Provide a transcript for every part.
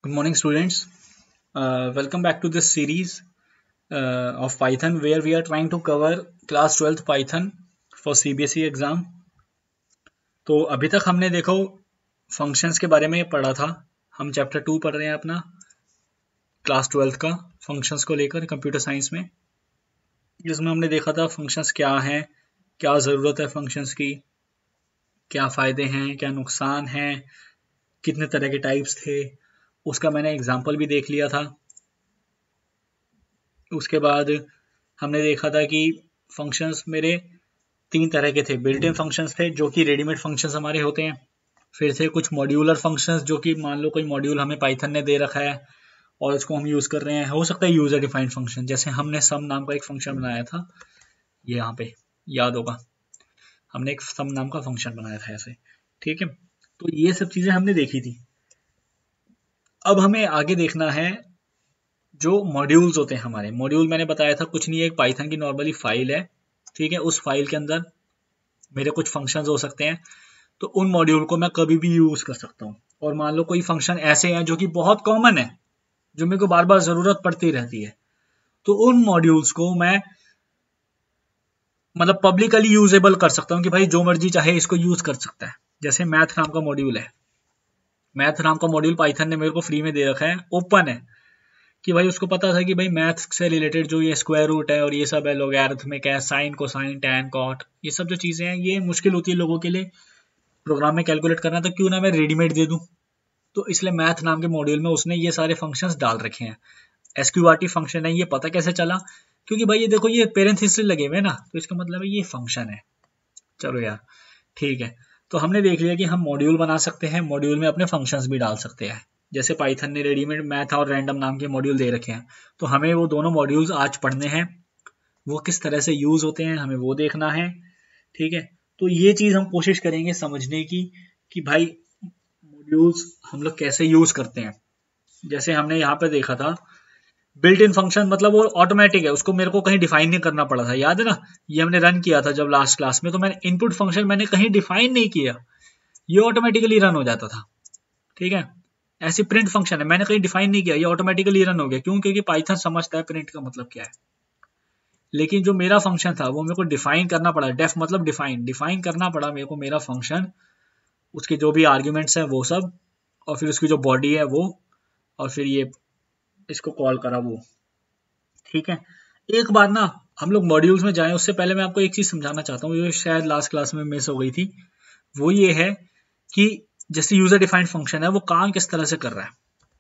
Good morning, students. Welcome back to this series of Python, where we are trying to cover class 12th Python for CBSE exam. तो अभी तक हमने देखो functions के बारे में पढ़ा था. हम चैप्टर 2 पढ़ रहे हैं अपना क्लास 12th का फंक्शंस को लेकर कंप्यूटर साइंस में, जिसमें हमने देखा था फंक्शंस क्या हैं, क्या ज़रूरत है फंक्शंस की, क्या फ़ायदे हैं, क्या नुकसान हैं, कितने तरह के टाइप्स थे. उसका मैंने एग्जाम्पल भी देख लिया था. उसके बाद हमने देखा था कि फंक्शंस मेरे 3 तरह के थे. बिल्ट इन फंक्शंस थे जो कि रेडीमेड फंक्शंस हमारे होते हैं. फिर थे कुछ मॉड्यूलर फंक्शंस जो कि मान लो कोई मॉड्यूल हमें पाइथन ने दे रखा है और उसको हम यूज़ कर रहे हैं. हो सकता है यूज़र डिफाइंड फंक्शन, जैसे हमने सम नाम का एक फंक्शन बनाया था. ये यहाँ पे याद होगा, हमने एक सम नाम का फंक्शन बनाया था ऐसे. ठीक है, तो ये सब चीज़ें हमने देखी थी. अब हमें आगे देखना है जो मॉड्यूल्स होते हैं हमारे. मॉड्यूल मैंने बताया था कुछ नहीं है, एक पाइथन की नॉर्मली फाइल है. ठीक है, उस फाइल के अंदर मेरे कुछ फंक्शंस हो सकते हैं, तो उन मॉड्यूल को मैं कभी भी यूज कर सकता हूँ. और मान लो कोई फंक्शन ऐसे हैं जो कि बहुत कॉमन है, जो मेरे को बार बार जरूरत पड़ती रहती है, तो उन मॉड्यूल्स को मैं मतलब पब्लिकली यूजेबल कर सकता हूँ कि भाई जो मर्जी चाहे इसको यूज कर सकता है. जैसे मैथ नाम का मॉड्यूल है. मैथ नाम का मॉड्यूल पाइथन ने मेरे को फ्री में दे रखा है, ओपन है, कि भाई उसको पता था कि भाई मैथ से रिलेटेड जो ये स्क्वायर रूट है और ये सब है, लॉगरिथमिक है, साइन कोसाइन टैन कॉट, ये सब जो चीजें हैं ये मुश्किल होती है लोगों के लिए प्रोग्राम में कैलकुलेट करना, तो क्यों ना मैं रेडीमेड दे दूं. तो इसलिए मैथ नाम के मॉड्यूल में उसने ये सारे फंक्शंस डाल रखे हैं. एसक्यूआरटी फंक्शन है, ये पता कैसे चला? क्योंकि भाई ये देखो ये पेरेंथेसिस लगे हुए ना, तो इसका मतलब है ये फंक्शन है. चलो यार ठीक है, तो हमने देख लिया कि हम मॉड्यूल बना सकते हैं, मॉड्यूल में अपने फंक्शंस भी डाल सकते हैं. जैसे पाइथन ने रेडीमेड मैथ और रैंडम नाम के मॉड्यूल दे रखे हैं, तो हमें वो दोनों मॉड्यूल्स आज पढ़ने हैं. वो किस तरह से यूज होते हैं हमें वो देखना है. ठीक है, तो ये चीज हम कोशिश करेंगे समझने की कि भाई मॉड्यूल्स हम लोग कैसे यूज करते हैं. जैसे हमने यहाँ पे देखा था बिल्ट इन फंक्शन, मतलब वो ऑटोमेटिक है, उसको मेरे को कहीं डिफाइन नहीं करना पड़ा था. याद है ना, ये हमने रन किया था जब लास्ट क्लास में, तो मैंने इनपुट फंक्शन मैंने कहीं डिफाइन नहीं किया, ये ऑटोमेटिकली रन हो जाता था. ठीक है, ऐसी प्रिंट फंक्शन है, मैंने कहीं डिफाइन नहीं किया, ये ऑटोमेटिकली रन हो गया. क्यों? क्योंकि पाइथन समझता है प्रिंट का मतलब क्या है. लेकिन जो मेरा फंक्शन था वो मेरे को डिफाइन करना पड़ा. डेफ मतलब डिफाइन करना पड़ा मेरे को मेरा फंक्शन, उसके जो भी आर्ग्यूमेंट्स हैं वो सब, और फिर उसकी जो बॉडी है वो, और फिर ये इसको कॉल करा वो. ठीक है, एक बार ना हम लोग मॉड्यूल्स में जाएं उससे पहले मैं आपको एक चीज समझाना चाहता हूँ, जो शायद लास्ट क्लास में मिस हो गई थी. वो ये है कि जैसे यूजर डिफाइंड फंक्शन है वो काम किस तरह से कर रहा है.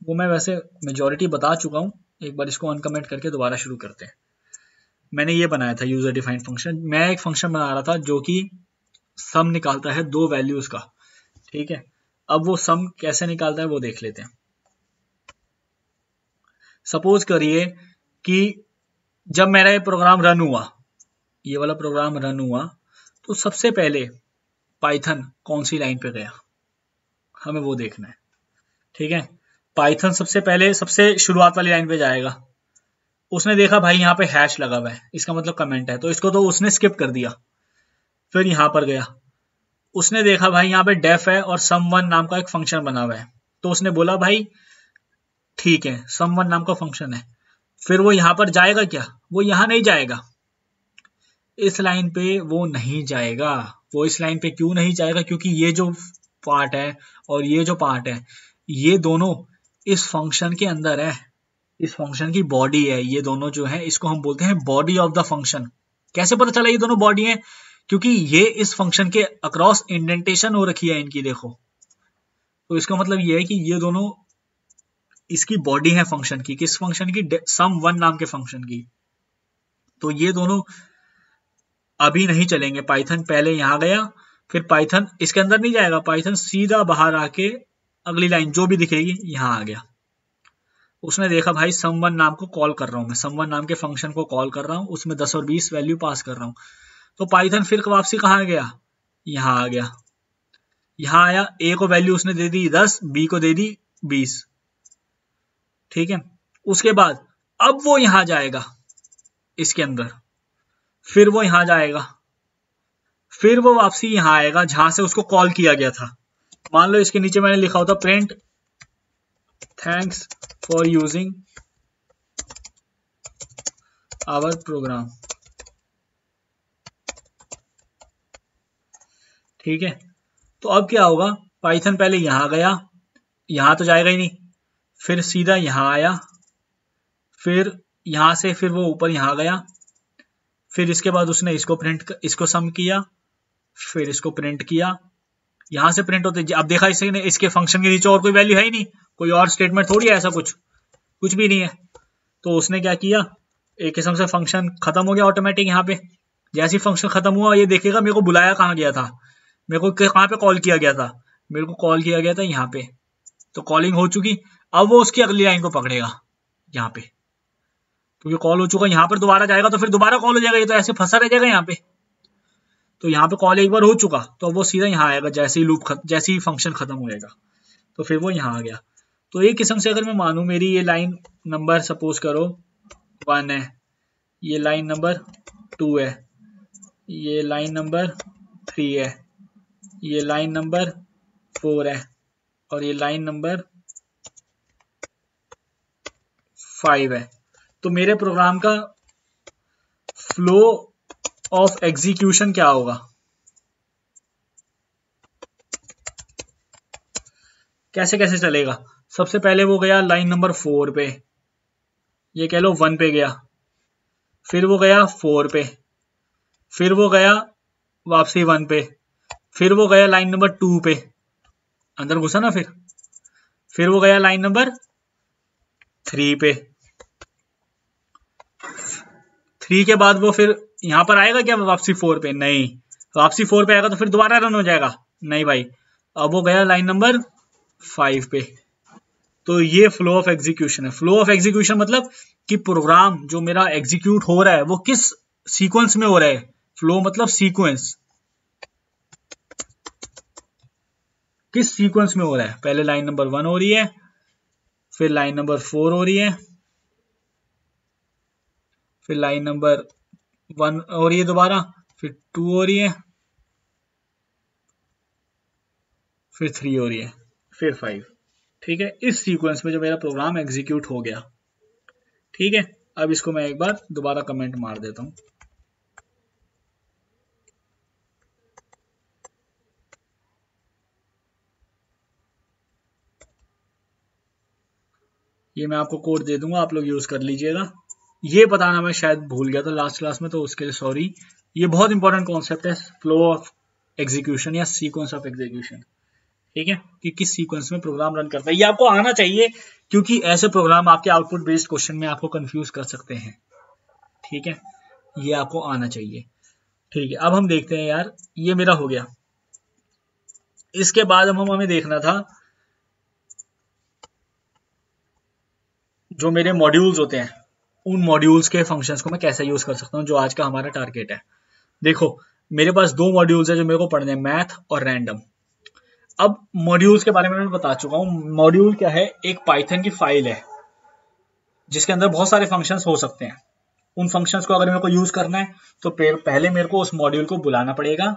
वो मैं वैसे मेजॉरिटी बता चुका हूँ, एक बार इसको अनकमेंट करके दोबारा शुरू करते हैं. मैंने ये बनाया था यूजर डिफाइंड फंक्शन. मैं एक फंक्शन बना रहा था जो कि सम निकालता है दो वैल्यूज का. ठीक है, अब वो सम कैसे निकालता है वो देख लेते हैं. सपोज करिए कि जब मेरा ये प्रोग्राम रन हुआ, ये वाला प्रोग्राम रन हुआ, तो सबसे पहले पाइथन कौन सी लाइन पे गया हमें वो देखना है. ठीक है, पाइथन सबसे पहले सबसे शुरुआत वाली लाइन पे जाएगा. उसने देखा भाई यहाँ पे हैश लगा हुआ है, इसका मतलब कमेंट है, तो इसको तो उसने स्किप कर दिया. फिर यहाँ पर गया, उसने देखा भाई यहाँ पे डेफ है और सम1 नाम का एक फंक्शन बना हुआ है, तो उसने बोला भाई ठीक है सम1 नाम का फंक्शन है. फिर वो यहाँ पर जाएगा क्या? वो यहाँ नहीं जाएगा, इस लाइन पे वो नहीं जाएगा. वो इस लाइन पे क्यों नहीं जाएगा? क्योंकि ये जो पार्ट है और ये जो पार्ट है, ये दोनों इस फंक्शन के अंदर है, इस फंक्शन की बॉडी है. ये दोनों जो है इसको हम बोलते हैं बॉडी ऑफ द फंक्शन. कैसे पता चला ये दोनों बॉडी है? क्योंकि ये इस फंक्शन के अक्रॉस इंडेंटेशन हो रखी है इनकी, देखो. तो इसका मतलब ये है कि ये दोनों इसकी बॉडी है फंक्शन की. किस फंक्शन की? सम1 नाम के फंक्शन की. तो ये दोनों अभी नहीं चलेंगे. पाइथन पहले यहां गया, फिर पाइथन इसके अंदर नहीं जाएगा, पाइथन सीधा बाहर आके अगली लाइन जो भी दिखेगी यहां आ गया. उसने देखा भाई सम1 नाम को कॉल कर रहा हूं मैं, सम1 नाम के फंक्शन को कॉल कर रहा हूं, उसमें 10 और 20 वैल्यू पास कर रहा हूं. तो पाइथन फिर वापसी कहां गया? यहां आ गया. यहां आया, ए को वैल्यू उसने दे दी 10, बी को दे दी 20. ठीक है, उसके बाद अब वो यहां जाएगा इसके अंदर, फिर वो यहां जाएगा, फिर वो वापसी यहां आएगा जहां से उसको कॉल किया गया था. मान लो इसके नीचे मैंने लिखा होता print thanks for using our program. ठीक है, तो अब क्या होगा, पाइथन पहले यहां गया, यहां तो जाएगा ही नहीं, फिर सीधा यहां आया, फिर यहां से फिर वो ऊपर यहां गया, फिर इसके बाद उसने इसको सम किया, फिर इसको प्रिंट किया, यहां से प्रिंट होते, अब देखा इसने इसके फंक्शन के नीचे और कोई वैल्यू है ही नहीं, कोई और स्टेटमेंट थोड़ी है, ऐसा कुछ भी नहीं है। तो उसने क्या किया, एक किस्म से फंक्शन खत्म हो गया ऑटोमेटिक। यहाँ पे जैसे ही फंक्शन खत्म हुआ, ये देखेगा मेरे को बुलाया कहाँ गया था, मेरे को कहाँ पे कॉल किया गया था, मेरे को कॉल किया गया था यहाँ पे, तो कॉलिंग हो चुकी। अब वो उसकी अगली लाइन को पकड़ेगा यहाँ पे, क्योंकि कॉल हो चुका, यहाँ पर दोबारा जाएगा तो फिर दोबारा कॉल हो जाएगा, ये तो ऐसे फंसा रह जाएगा यहाँ पे। तो यहाँ पे कॉल एक बार हो चुका, तो वो सीधा यहाँ आएगा जैसे ही जैसे ही फंक्शन खत्म हो जाएगा, तो फिर वो यहाँ आ गया। तो एक किस्म से अगर मैं मानूं, मेरी ये लाइन नंबर सपोज करो 1 है, ये लाइन नंबर 2 है, ये लाइन नंबर 3 है, ये लाइन नंबर 4 है, और ये लाइन नंबर 5 है। तो मेरे प्रोग्राम का फ्लो ऑफ एग्जीक्यूशन क्या होगा, कैसे कैसे चलेगा। सबसे पहले वो गया लाइन नंबर 4 पे, ये कह लो 1 पे गया, फिर वो गया 4 पे, फिर वो गया वापसी 1 पे, फिर वो गया लाइन नंबर 2 पे, अंदर घुसा ना, फिर वो गया लाइन नंबर 3 पे, 3 के बाद वो फिर यहां पर आएगा क्या वापसी 4 पे, नहीं, वापसी 4 पे आएगा तो फिर दोबारा रन हो जाएगा, नहीं भाई। अब वो गया लाइन नंबर 5 पे। तो ये फ्लो ऑफ एग्जीक्यूशन है। फ्लो ऑफ एग्जीक्यूशन मतलब कि प्रोग्राम जो मेरा एग्जीक्यूट हो रहा है वो किस सीक्वेंस में हो रहा है। फ्लो मतलब सीक्वेंस, किस सीक्वेंस में हो रहा है। पहले लाइन नंबर 1 हो रही है, फिर लाइन नंबर 4 हो रही है, फिर लाइन नंबर 1 हो रही है दोबारा, फिर 2 हो रही है, फिर 3 हो रही है, फिर 5। ठीक है, इस सीक्वेंस में जो मेरा प्रोग्राम एग्जीक्यूट हो गया। ठीक है, अब इसको मैं एक बार दोबारा कमेंट मार देता हूं। ये मैं आपको कोड दे दूंगा, आप लोग यूज कर लीजिएगा। ये बताना मैं शायद भूल गया था लास्ट क्लास में, तो उसके लिए सॉरी। ये बहुत इंपॉर्टेंट कॉन्सेप्ट है, फ्लो ऑफ एग्जीक्यूशन या सीक्वेंस ऑफ एग्जीक्यूशन। ठीक है, कि किस सीक्वेंस में प्रोग्राम रन करता है, ये आपको आना चाहिए, क्योंकि ऐसे प्रोग्राम आपके आउटपुट बेस्ड क्वेश्चन में आपको कंफ्यूज कर सकते हैं। ठीक है, ये आपको आना चाहिए। ठीक है, अब हम देखते हैं यार, ये मेरा हो गया। इसके बाद हमें देखना था जो मेरे मॉड्यूल्स होते हैं, उन मॉड्यूल्स के फंक्शंस को मैं कैसे यूज कर सकता हूँ, जो आज का हमारा टारगेट है। देखो, मेरे पास 2 मॉड्यूल्स है जो मेरे को पढ़ने हैं, मैथ और रैंडम। अब मॉड्यूल्स के बारे में मैं बता चुका हूँ। मॉड्यूल क्या है, एक पाइथन की फाइल है जिसके अंदर बहुत सारे फंक्शंस हो सकते हैं। उन फंक्शंस को अगर मेरे को यूज करना है तो पहले मेरे को उस मॉड्यूल को बुलाना पड़ेगा।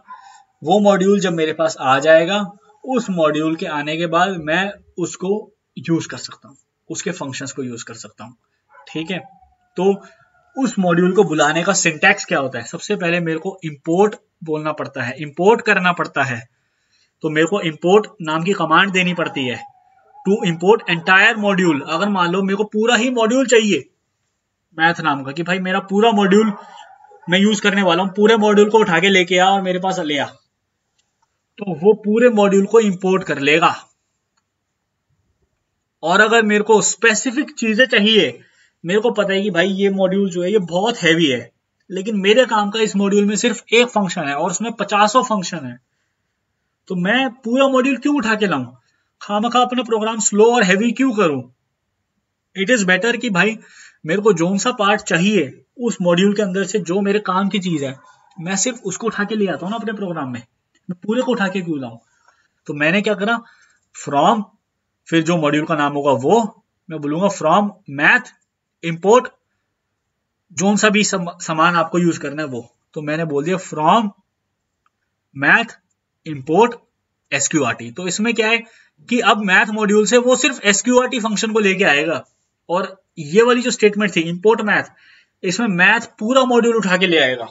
वो मॉड्यूल जब मेरे पास आ जाएगा, उस मॉड्यूल के आने के बाद मैं उसको यूज कर सकता हूँ, उसके फंक्शंस को यूज कर सकता हूँ। ठीक है, तो उस मॉड्यूल को बुलाने का सिंटैक्स क्या होता है। सबसे पहले मेरे को इंपोर्ट बोलना पड़ता है, इंपोर्ट करना पड़ता है। तो मेरे को इंपोर्ट नाम की कमांड देनी पड़ती है टू इंपोर्ट एंटायर मॉड्यूल। अगर मान लो मेरे को पूरा ही मॉड्यूल चाहिए मैथ नाम का, कि भाई मेरा पूरा मॉड्यूल मैं यूज करने वाला हूं, पूरे मॉड्यूल को उठा के लेके आ और मेरे पास ले आ, तो वो पूरे मॉड्यूल को इंपोर्ट कर लेगा। और अगर मेरे को स्पेसिफिक चीजें चाहिए, मेरे को पता है कि भाई ये मॉड्यूल जो है ये बहुत हैवी है, लेकिन मेरे काम का इस मॉड्यूल में सिर्फ एक फंक्शन है और उसमें 50 फंक्शन है, तो मैं पूरा मॉड्यूल क्यों उठा के लाऊं, खामखा अपना प्रोग्राम स्लो और हैवी क्यों करूं। इट इज बेटर कि भाई मेरे को जोन सा पार्ट चाहिए उस मॉड्यूल के अंदर से, जो मेरे काम की चीज है, मैं सिर्फ उसको उठा के ले आता हूँ ना अपने प्रोग्राम में, मैं पूरे को उठा के क्यों लाऊं। तो मैंने क्या करा, फ्रॉम, फिर जो मॉड्यूल का नाम होगा वो मैं बोलूंगा फ्रॉम मैथ इंपोर्ट, जोन सा भी सामान आपको यूज करना है वो, तो मैंने बोल दिया फ्रॉम मैथ इंपोर्ट SQRT। तो इसमें क्या है, कि अब मैथ मॉड्यूल से वो सिर्फ एसक्यूआरटी फंक्शन को लेके आएगा, और ये वाली जो स्टेटमेंट थी इंपोर्ट मैथ, इसमें मैथ पूरा मॉड्यूल उठा के ले आएगा।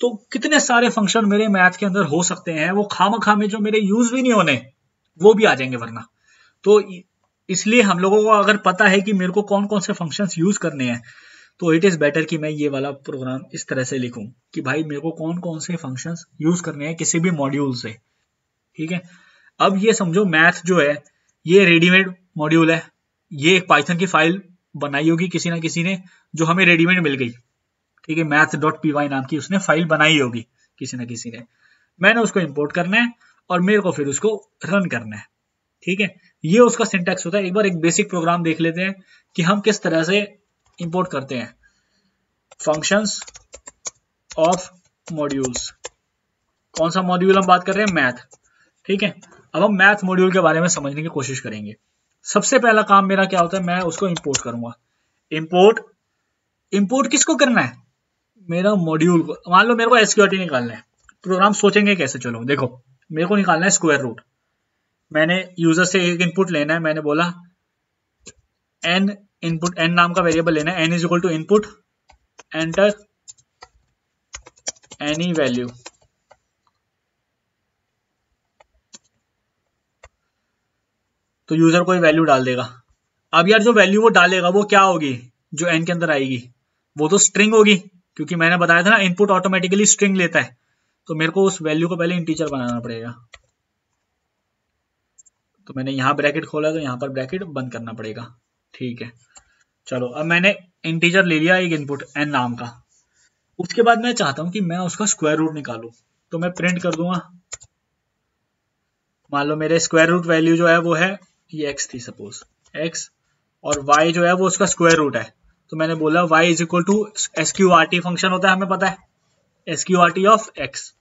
तो कितने सारे फंक्शन मेरे मैथ के अंदर हो सकते हैं, वो खामखा में जो मेरे यूज भी नहीं होने वो भी आ जाएंगे वरना। तो इसलिए हम लोगों को अगर पता है कि मेरे को कौन कौन से फंक्शंस यूज करने हैं, तो इट इज बेटर कि मैं ये वाला प्रोग्राम इस तरह से लिखूं कि भाई मेरे को कौन कौन से फंक्शंस यूज करने हैं किसी भी मॉड्यूल से। ठीक है, अब ये समझो मैथ जो है ये रेडीमेड मॉड्यूल है, ये एक पाइथन की फाइल बनाई होगी किसी ना किसी ने जो हमें रेडीमेड मिल गई। ठीक है, math.py नाम की उसने फाइल बनाई होगी किसी ना किसी ने, मैंने उसको इंपोर्ट करना है और मेरे को फिर उसको रन करना है। ठीक है, ये उसका सिंटैक्स होता है। एक बार एक बेसिक प्रोग्राम देख लेते हैं कि हम किस तरह से इंपोर्ट करते हैं फंक्शंस ऑफ मॉड्यूल्स। कौन सा मॉड्यूल हम बात कर रहे हैं? मैथ। ठीक है, अब हम मैथ मॉड्यूल के बारे में समझने की कोशिश करेंगे। सबसे पहला काम मेरा क्या होता है, मैं उसको इंपोर्ट करूंगा। इंपोर्ट किसको करना है? मेरा मॉड्यूल को। मान लो मेरे को एसक्यूआरटी निकालना है, प्रोग्राम सोचेंगे कैसे, चलो देखो, मेरे को निकालना है स्क्वायर रूट। मैंने यूजर से एक इनपुट लेना है, मैंने बोला एन इनपुट, एन नाम का वेरिएबल लेना है, n is equal to input enter any value. तो यूजर कोई वैल्यू डाल देगा। अब यार जो वैल्यू वो डालेगा वो क्या होगी, जो एन के अंदर आएगी वो तो स्ट्रिंग होगी, क्योंकि मैंने बताया था ना इनपुट ऑटोमेटिकली स्ट्रिंग लेता है। तो मेरे को उस वैल्यू को पहले इंटीजर बनाना पड़ेगा। तो मैंने यहां ब्रैकेट खोला तो यहां पर ब्रैकेट बंद करना पड़ेगा। ठीक है, चलो अब मैंने इंटीजर ले लिया एक इनपुट एन नाम का। उसके बाद मैं चाहता हूं कि मैं उसका स्क्वायर रूट निकालूं, तो मैं प्रिंट कर दूंगा। मान लो मेरे स्क्वायर रूट वैल्यू जो है वो है ये एक्स थी सपोज, एक्स, और वाई जो है वो उसका स्क्वायर रूट है। तो मैंने बोला y is equal to SQRT function होता है, हमें पता है एसक्यूआरटी ऑफ x।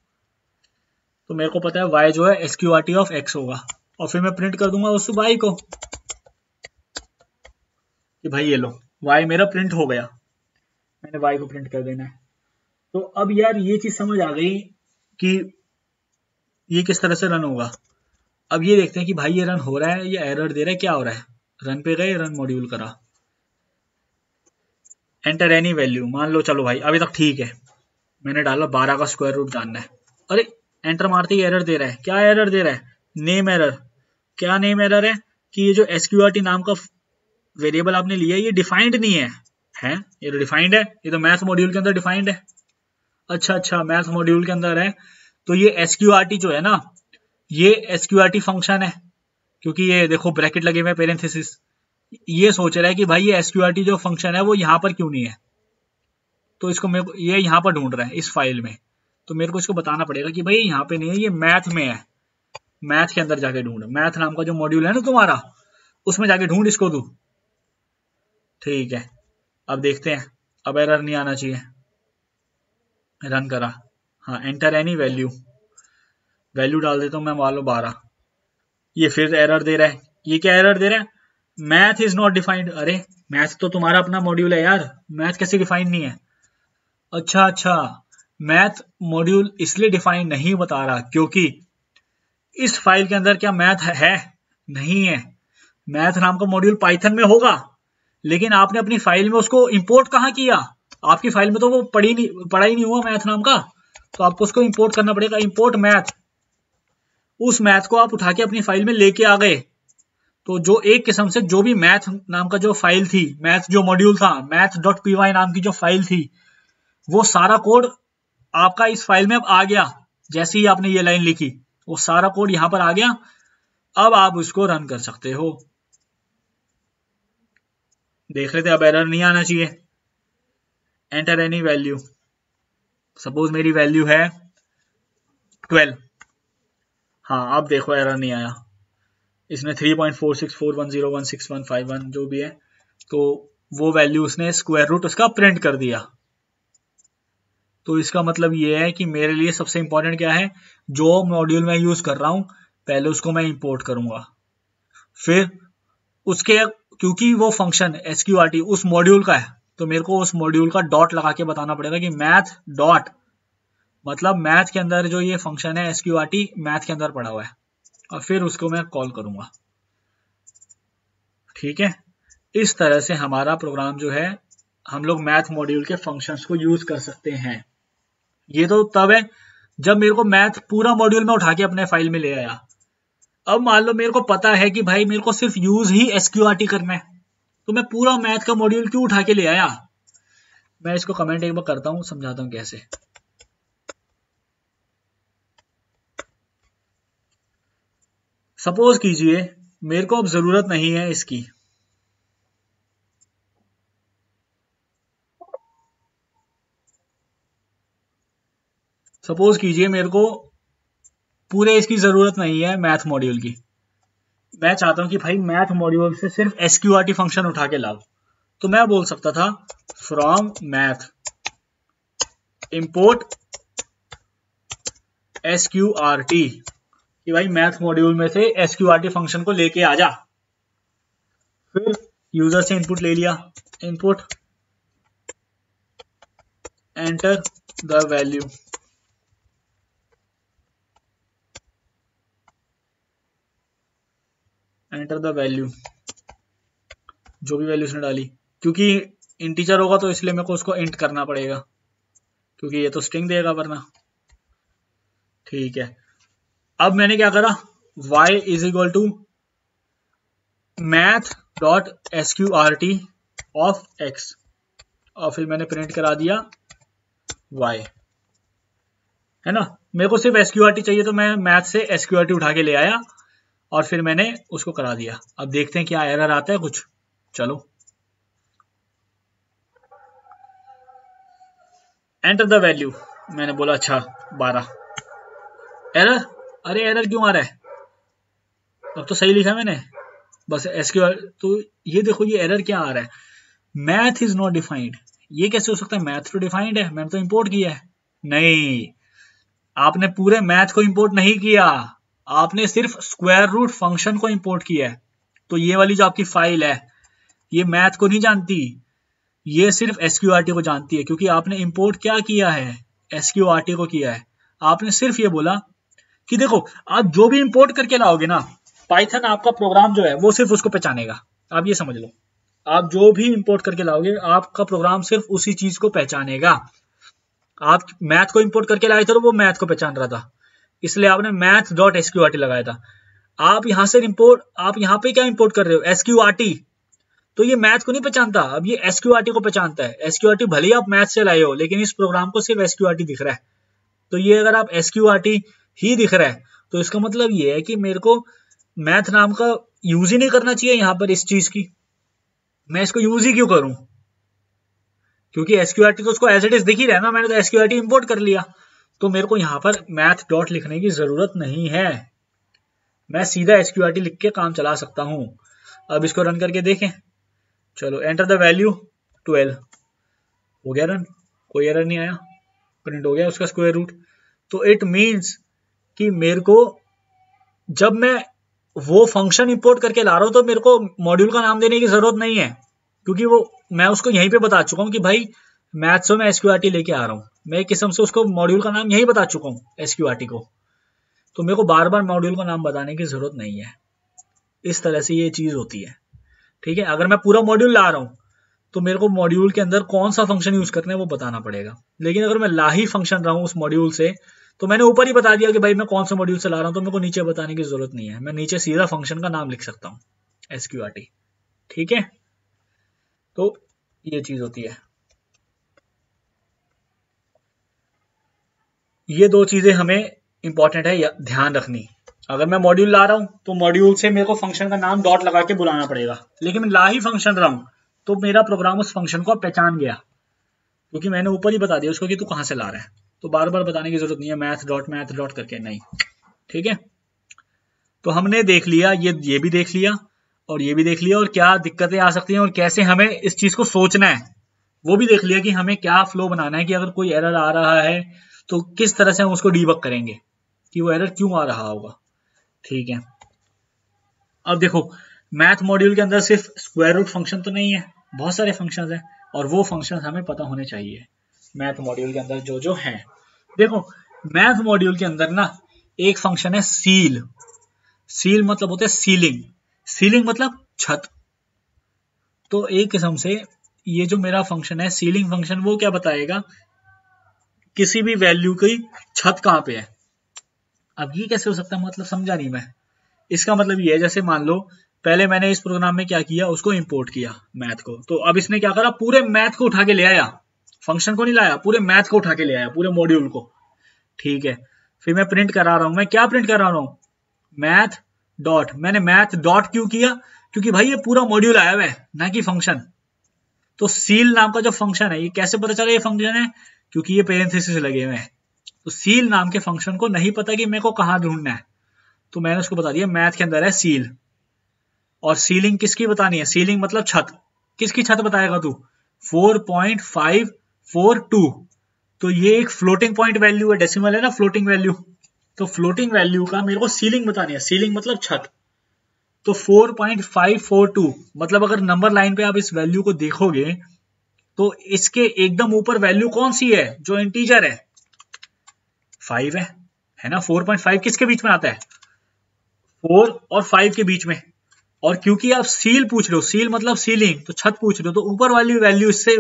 तो मेरे को पता है y जो है एसक्यूआरटी ऑफ x होगा, और फिर मैं प्रिंट कर दूंगा उस y को कि भाई ये लो y मेरा प्रिंट हो गया, मैंने y को प्रिंट कर देना है। तो अब यार ये चीज समझ आ गई कि ये किस तरह से रन होगा। अब ये देखते हैं कि भाई ये रन हो रहा है या एरर दे रहा है, क्या हो रहा है। रन पे गए, रन मॉड्यूल करा, एंटर एनी वैल्यू। मान लो चलो भाई अभी तक ठीक है, मैंने डाला 12 का स्क्वायर रूट जानना है। अरे एंटर मारते ही एरर दे रहा है। क्या एरर दे रहा है? Name error. क्या नेम एरर है? कि ये जो एसक्यूआरटी नाम का वेरिएबल आपने लिया है ये डिफाइंड नहीं है। हैं, ये तो डिफाइंड है, ये तो मैथ मॉड्यूल के अंदर डिफाइंड है। अच्छा, मैथ मॉड्यूल के अंदर है, तो ये एसक्यूआरटी जो है ना, ये एसक्यूआरटी फंक्शन है, क्योंकि ये देखो ब्रैकेट लगे हुए पेरेंथेसिस। ये सोच रहा है कि भाई ये एसक्यूआरटी जो फंक्शन है वो यहाँ पर क्यों नहीं है, तो इसको मेरे को ये यहाँ पर ढूंढ रहा है इस फाइल में। तो मेरे को इसको बताना पड़ेगा कि भाई यहाँ पे नहीं है, ये मैथ में है, मैथ के अंदर जाके ढूंढ, मैथ नाम का जो मॉड्यूल है ना तुम्हारा उसमें जाके ढूंढ इसको तू। ठीक है, अब देखते हैं, अब एरर नहीं आना चाहिए। रन करा, हाँ एंटर एनी वैल्यू, वैल्यू डाल देता हूँ मैं, मान लो 12। ये फिर एरर दे रहा है। ये क्या एरर दे रहा है? Math is not defined. अरे मैथ तो तुम्हारा अपना मॉड्यूल है यार, मैथ कैसे डिफाइंड नहीं है? अच्छा, मैथ मॉड्यूल इसलिए डिफाइन नहीं बता रहा क्योंकि इस फाइल के अंदर क्या मैथ है? नहीं है। मैथ नाम का मॉड्यूल पाइथन में होगा, लेकिन आपने अपनी फाइल में उसको इंपोर्ट कहाँ किया? आपकी फाइल में तो वो पढ़ा ही नहीं हुआ मैथ नाम का, तो आपको उसको इंपोर्ट करना पड़ेगा। इंपोर्ट मैथ, उस मैथ को आप उठा के अपनी फाइल में लेके आ गए। तो जो एक किस्म से जो भी मैथ नाम का जो फाइल थी, मैथ जो मॉड्यूल था, math.py नाम की जो फाइल थी, वो सारा कोड आपका इस फाइल में अब आ गया। जैसे ही आपने ये लाइन लिखी वो सारा कोड यहां पर आ गया। अब आप उसको रन कर सकते हो। देख लेते, अब एरर नहीं आना चाहिए। एंटर एनी वैल्यू, सपोज मेरी वैल्यू है 12। हाँ अब देखो एरर नहीं आया। इसने 3.4641016151 जो भी है, तो वो वैल्यू उसने स्क्वायर रूट उसका प्रिंट कर दिया। तो इसका मतलब ये है कि मेरे लिए सबसे इंपॉर्टेंट क्या है, जो मॉड्यूल मैं यूज कर रहा हूं पहले उसको मैं इंपोर्ट करूंगा, फिर उसके, क्योंकि वो फंक्शन एसक्यूआरटी उस मॉड्यूल का है, तो मेरे को उस मॉड्यूल का डॉट लगा के बताना पड़ेगा कि मैथ डॉट, मतलब मैथ के अंदर जो ये फंक्शन है एसक्यूआरटी मैथ के अंदर पड़ा हुआ है, और फिर उसको मैं कॉल करूंगा। ठीक है, इस तरह से हमारा प्रोग्राम जो है हम लोग मैथ मॉड्यूल के फंक्शंस को यूज कर सकते हैं। ये तो तब है जब मेरे को मैथ पूरा मॉड्यूल में उठा के अपने फाइल में ले आया। अब मान लो मेरे को पता है कि भाई मेरे को सिर्फ यूज ही एसक्यूआरटी करना है, तो मैं पूरा मैथ का मॉड्यूल क्यों उठा के ले आया। मैं इसको कमेंट एक बार करता हूं, समझाता हूं कैसे। सपोज कीजिए मेरे को अब जरूरत नहीं है इसकी, सपोज कीजिए मेरे को पूरे इसकी जरूरत नहीं है मैथ मॉड्यूल की। मैं चाहता हूं कि भाई मैथ मॉड्यूल से सिर्फ एसक्यूआरटी फंक्शन उठा के लाओ, तो मैं बोल सकता था फ्रॉम मैथ इंपोर्ट एसक्यूआरटी, कि भाई मैथ मॉड्यूल में से एसक्यूआरटी फंक्शन को लेके आ जा। फिर यूजर से इनपुट ले लिया, input enter the value, enter the value, जो भी वैल्यू उसने डाली, क्योंकि इंटीजर होगा तो इसलिए मेरे को उसको इंट करना पड़ेगा, क्योंकि ये तो स्ट्रिंग देगा वरना। ठीक है, अब मैंने क्या करा, y is equal to math dot SQRT of x, और फिर मैंने प्रिंट करा दिया y, है ना। मेरे को सिर्फ एसक्यूआरटी चाहिए तो मैं मैथ से एसक्यूआरटी उठा के ले आया और फिर मैंने उसको करा दिया। अब देखते हैं क्या एरर आता है कुछ। चलो एंटर द वैल्यू, मैंने बोला अच्छा 12, एरर, अरे एरर क्यों आ रहा है, अब तो सही लिखा मैंने बस एसक्यूआर। तो ये देखो ये एरर क्या आ रहा है, मैथ इज नॉट डिफाइंड। ये कैसे हो सकता है, मैथ तो डिफाइंड है, मैंने तो इंपोर्ट किया है। नहीं, आपने पूरे मैथ को इंपोर्ट नहीं किया, आपने सिर्फ स्क्वायर रूट फंक्शन को इंपोर्ट किया है। तो ये वाली जो आपकी फाइल है ये मैथ को नहीं जानती, ये सिर्फ एसक्यूआरटी को जानती है, क्योंकि आपने इंपोर्ट क्या किया है, एसक्यूआरटी को किया है। आपने सिर्फ ये बोला कि देखो आप जो भी इंपोर्ट करके लाओगे ना, पाइथन आपका प्रोग्राम जो है वो सिर्फ उसको पहचानेगा। आप ये समझ लो, आप जो भी इंपोर्ट करके लाओगे आपका प्रोग्राम सिर्फ उसी चीज को पहचानेगा। आप मैथ को इंपोर्ट करके लाए थे तो वो मैथ को पहचान रहा था, इसलिए आपने मैथ डॉट एसक्यूआरटी लगाया था। आप यहां से इंपोर्ट, आप यहां पे क्या इंपोर्ट कर रहे हो, एसक्यूआरटी, तो ये मैथ को नहीं पहचानता, अब ये एसक्यूआरटी को पहचानता है। एसक्यूआरटी भले ही आप मैथ से लाए हो, लेकिन इस प्रोग्राम को सिर्फ एसक्यूआरटी दिख रहा है। तो ये अगर आप एसक्यूआरटी ही दिख रहा है तो इसका मतलब ये है कि मेरे को मैथ नाम का यूज ही नहीं करना चाहिए यहाँ पर इस चीज की। मैं इसको यूज ही क्यों करूं, क्योंकि एसक्यूआरटी तो उसको एज इट इज दिख ही रहा है ना, मैंने तो एसक्यूआरटी इंपोर्ट कर लिया, तो मेरे को यहाँ पर मैथ डॉट लिखने की जरूरत नहीं है। मैं सीधा एसक्यूआरटी लिख के काम चला सकता हूं। अब इसको रन करके देखें, चलो एंटर द वैल्यू 12, हो गया रन, कोई एरर नहीं आया, प्रिंट हो गया उसका स्क्वायर रूट। तो इट मीन्स कि मेरे को जब मैं वो फंक्शन इंपोर्ट करके ला रहा हूं तो मेरे को मॉड्यूल का नाम देने की जरूरत नहीं है, क्योंकि वो मैं उसको यहीं पे बता चुका हूं कि भाई मैथ से मैं एसक्यूआरटी लेके आ रहा हूं, मैं एक किस्म से उसको मॉड्यूल का नाम यहीं बता चुका हूं एसक्यूआरटी को, तो मेरे को बार बार मॉड्यूल का नाम बताने की जरूरत नहीं है। इस तरह से ये चीज होती है। ठीक है, अगर मैं पूरा मॉड्यूल ला रहा हूं तो मेरे को मॉड्यूल के अंदर कौन सा फंक्शन यूज करना है वो बताना पड़ेगा, लेकिन अगर मैं ला ही फंक्शन रहा हूं उस मॉड्यूल से, तो मैंने ऊपर ही बता दिया कि भाई मैं कौन सा मॉड्यूल से ला रहा हूं, तो मेरे को नीचे बताने की जरूरत नहीं है, मैं नीचे सीधा फंक्शन का नाम लिख सकता हूं एसक्यूआरटी। ठीक है, तो ये चीज होती है। ये दो चीजें हमें इंपॉर्टेंट है ध्यान रखनी। अगर मैं मॉड्यूल ला रहा हूं तो मॉड्यूल से मेरे को फंक्शन का नाम डॉट लगा के बुलाना पड़ेगा, लेकिन मैं ला ही फंक्शन रहा हूं तो मेरा प्रोग्राम उस फंक्शन को पहचान गया, क्योंकि मैंने ऊपर ही बता दिया उसको कि तू कहां से ला रहा है, तो बार बार बताने की जरूरत नहीं है मैथ डॉट करके, नहीं। ठीक है, तो हमने देख लिया ये भी देख लिया और ये भी देख लिया, और क्या दिक्कतें आ सकती हैं और कैसे हमें इस चीज को सोचना है वो भी देख लिया, कि हमें क्या फ्लो बनाना है, कि अगर कोई एरर आ रहा है तो किस तरह से हम उसको डीबग करेंगे कि वो एरर क्यों आ रहा होगा। ठीक है, अब देखो मैथ मॉड्यूल के अंदर सिर्फ स्क्वायर रूट फंक्शन तो नहीं है, बहुत सारे फंक्शंस हैं, और वो फंक्शंस हमें पता होने चाहिए मैथ मॉड्यूल के अंदर जो जो हैं। देखो मैथ मॉड्यूल के अंदर ना एक फंक्शन है सील। सील मतलब होता है सीलिंग, सीलिंग मतलब छत, तो एक किस्म से ये जो मेरा फंक्शन है सीलिंग फंक्शन, वो क्या बताएगा, किसी भी वैल्यू की छत कहाँ पे है। अब ये कैसे हो सकता है, मतलब समझा नहीं मैं। इसका मतलब ये है, जैसे मान लो पहले मैंने इस प्रोग्राम में क्या किया, उसको इंपोर्ट किया मैथ को, तो अब इसने क्या करा, पूरे मैथ को उठा के ले आया, फंक्शन को नहीं लाया, पूरे मैथ को उठा के ले आया, पूरे मॉड्यूल को। ठीक है, फिर मैं प्रिंट करा रहा हूं, मैं क्या प्रिंट करा रहा हूं, मैथ डॉट। मैंने मैथ डॉट क्यों किया, क्योंकि भाई ये पूरा मॉड्यूल आया हुआ है, ना कि फंक्शन। तो सील नाम का जो फंक्शन है, ये कैसे पता चला ये फंक्शन है, क्योंकि ये पेरेंथेसिस लगे हुए हैं। तो सील नाम के फंक्शन को नहीं पता कि मेरे को कहां ढूंढना है, तो मैंने उसको बता दिया मैथ के अंदर है सील। और सीलिंग किसकी बतानी है, सीलिंग मतलब छत, किसकी छत बताएगा तू, 4.542। तो ये एक फ्लोटिंग पॉइंट वैल्यू है, डेसिमल है ना, फ्लोटिंग वैल्यू। तो फ्लोटिंग वैल्यू का मेरे को सीलिंग बतानी है, सीलिंग मतलब छत। तो 4.542 मतलब अगर नंबर लाइन पे आप इस वैल्यू को देखोगे तो इसके एकदम ऊपर वैल्यू कौन सी है, जो इंटीजर है, 5 है ना। 4.5 किसके बीच में आता है, 4 और 5 के बीच में। और क्योंकि आप सील पूछ रहे हो, सील मतलब सीलिंग, तो छत पूछ रहे हो, तो ऊपर वाली वैल्यू इससे,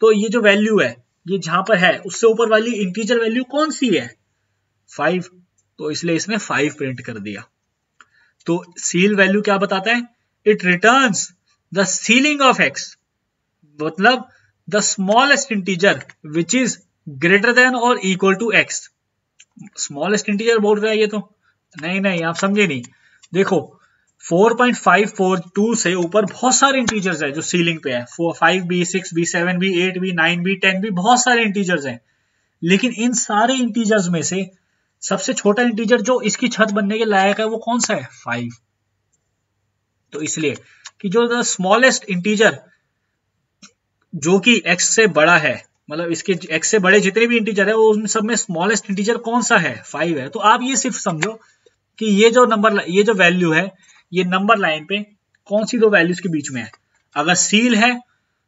तो ये जो वैल्यू है ये जहां पर है उससे ऊपर वाली इंटीजर वैल्यू कौन सी है, 5। तो इसलिए इसने 5 प्रिंट कर दिया। तो सील वैल्यू क्या बताता है, it returns the ceiling of X, मतलब the smallest integer which is greater than और equal to X. Smallest integer बोल रहा है ये तो, नहीं आप समझे नहीं। देखो 4.542 से ऊपर बहुत सारे इंटीजर्स है जो सीलिंग पे है, 5b 6b 7b 8b 9b 10b, बहुत सारे इंटीजर्स हैं। लेकिन इन सारे इंटीजर्स में से सबसे छोटा इंटीजर जो इसकी छत बनने के लायक है वो कौन सा है, 5। तो इसलिए कि जो द स्मॉलेस्ट इंटीजर जो कि x से बड़ा है, मतलब इसके x से बड़े जितने भी इंटीजर है वो उन सब में स्मॉलेस्ट इंटीजर कौन सा है, 5 है। तो आप ये सिर्फ समझो कि ये जो नंबर, ये जो वैल्यू है, ये नंबर लाइन पे कौन सी दो वैल्यूज के बीच में है। अगर सील है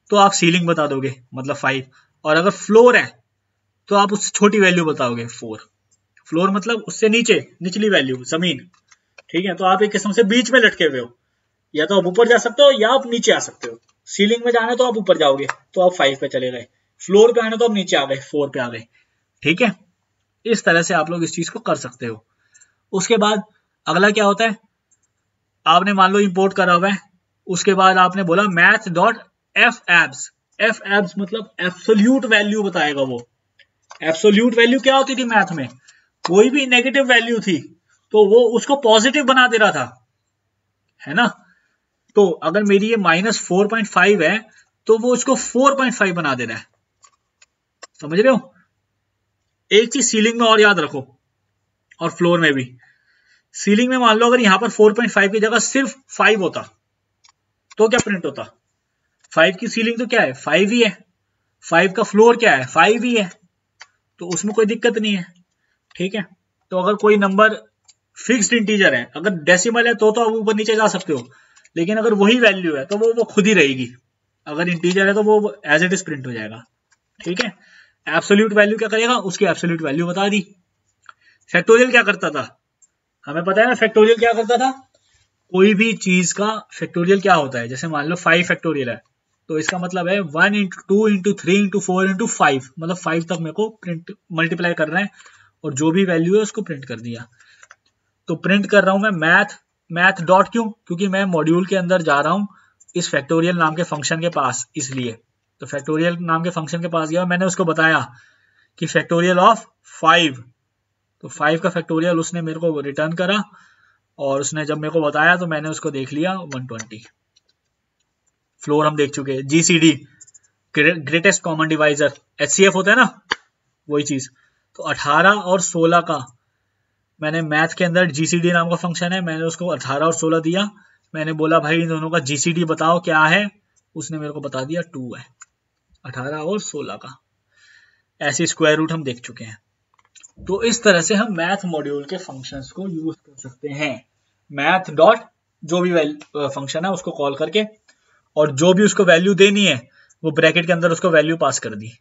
तो आप सीलिंग बता दोगे, मतलब 5। और अगर फ्लोर है तो आप उससे छोटी वैल्यू बताओगे, 4। फ्लोर मतलब उससे नीचे, निचली वैल्यू, जमीन। ठीक है, तो आप एक किस्म से बीच में लटके हुए हो, या तो आप ऊपर जा सकते हो या आप नीचे आ सकते हो। सीलिंग में जाना है तो आप ऊपर जाओगे, तो आप 5 पे चले गए। फ्लोर पे आना तो आप नीचे आ गए, 4 पे आ गए। ठीक है, इस तरह से आप लोग इस चीज को कर सकते हो। उसके बाद अगला क्या होता है, आपने मान लो इंपोर्ट करा हुआ है, उसके बाद आपने बोला math dot F abs. F abs मतलब एब्सोल्यूट वैल्यू बताएगा वो। एब्सोल्यूट वैल्यू क्या होती थी मैथ में, कोई भी नेगेटिव वैल्यू थी तो वो उसको पॉजिटिव बना दे रहा था, है ना। तो अगर मेरी ये -4.5 है तो वो उसको 4.5 बना दे रहा है, समझ रहे हो। एक चीज सीलिंग में और याद रखो, और फ्लोर में भी। सीलिंग में मान लो अगर यहां पर 4.5 की जगह सिर्फ 5 होता तो क्या प्रिंट होता, 5 की सीलिंग तो क्या है, 5 ही है। 5 का फ्लोर क्या है, 5 ही है, तो उसमें कोई दिक्कत नहीं है। ठीक है, तो अगर कोई नंबर फिक्स्ड इंटीजर है, अगर डेसिमल है तो आप ऊपर नीचे जा सकते हो, लेकिन अगर वही वैल्यू है तो वो खुद ही रहेगी। अगर इंटीजर है तो वो एज इट इज प्रिंट हो जाएगा। ठीक है, एब्सोल्यूट वैल्यू क्या करेगा, उसकी एब्सोल्यूट वैल्यू बता दी। फैक्टोरियल क्या करता था, हमें पता है ना फैक्टोरियल क्या करता था। कोई भी चीज का फैक्टोरियल क्या होता है, जैसे मान लो 5 फैक्टोरियल है तो इसका मतलब है 1 × 2 × 3 × 4 × 5, मतलब 5 तक मेरे को प्रिंट मल्टीप्लाई करना है, और जो भी वैल्यू है उसको प्रिंट कर दिया। तो प्रिंट कर रहा हूं मैं मैथ डॉट, क्यों, क्योंकि मैं मॉड्यूल के अंदर जा रहा हूं इस फैक्टोरियल नाम के फंक्शन के पास, इसलिए। तो फैक्टोरियल नाम के फंक्शन के पास गया, मैंने उसको बताया कि फैक्टोरियल ऑफ 5, तो 5 का फैक्टोरियल उसने मेरे को रिटर्न करा, और उसने जब मेरे को बताया तो मैंने उसको देख लिया 120। फ्लोर हम देख चुके हैं, GCD greatest common divisor, HCF होता है ना, वही चीज। तो 18 और 16 का मैंने मैथ के अंदर जीसीडी नाम का फंक्शन है, मैंने उसको 18 और 16 दिया। मैंने बोला भाई इन दोनों का जीसीडी बताओ क्या है, उसने मेरे को बता दिया 2 है, 18 और 16 का। ऐसी स्क्वायर रूट हम देख चुके हैं। तो इस तरह से हम मैथ मॉड्यूल के फंक्शंस को यूज कर सकते हैं। मैथ डॉट जो भी फंक्शन है उसको कॉल करके, और जो भी उसको वैल्यू देनी है वो ब्रैकेट के अंदर उसको वैल्यू पास कर दी,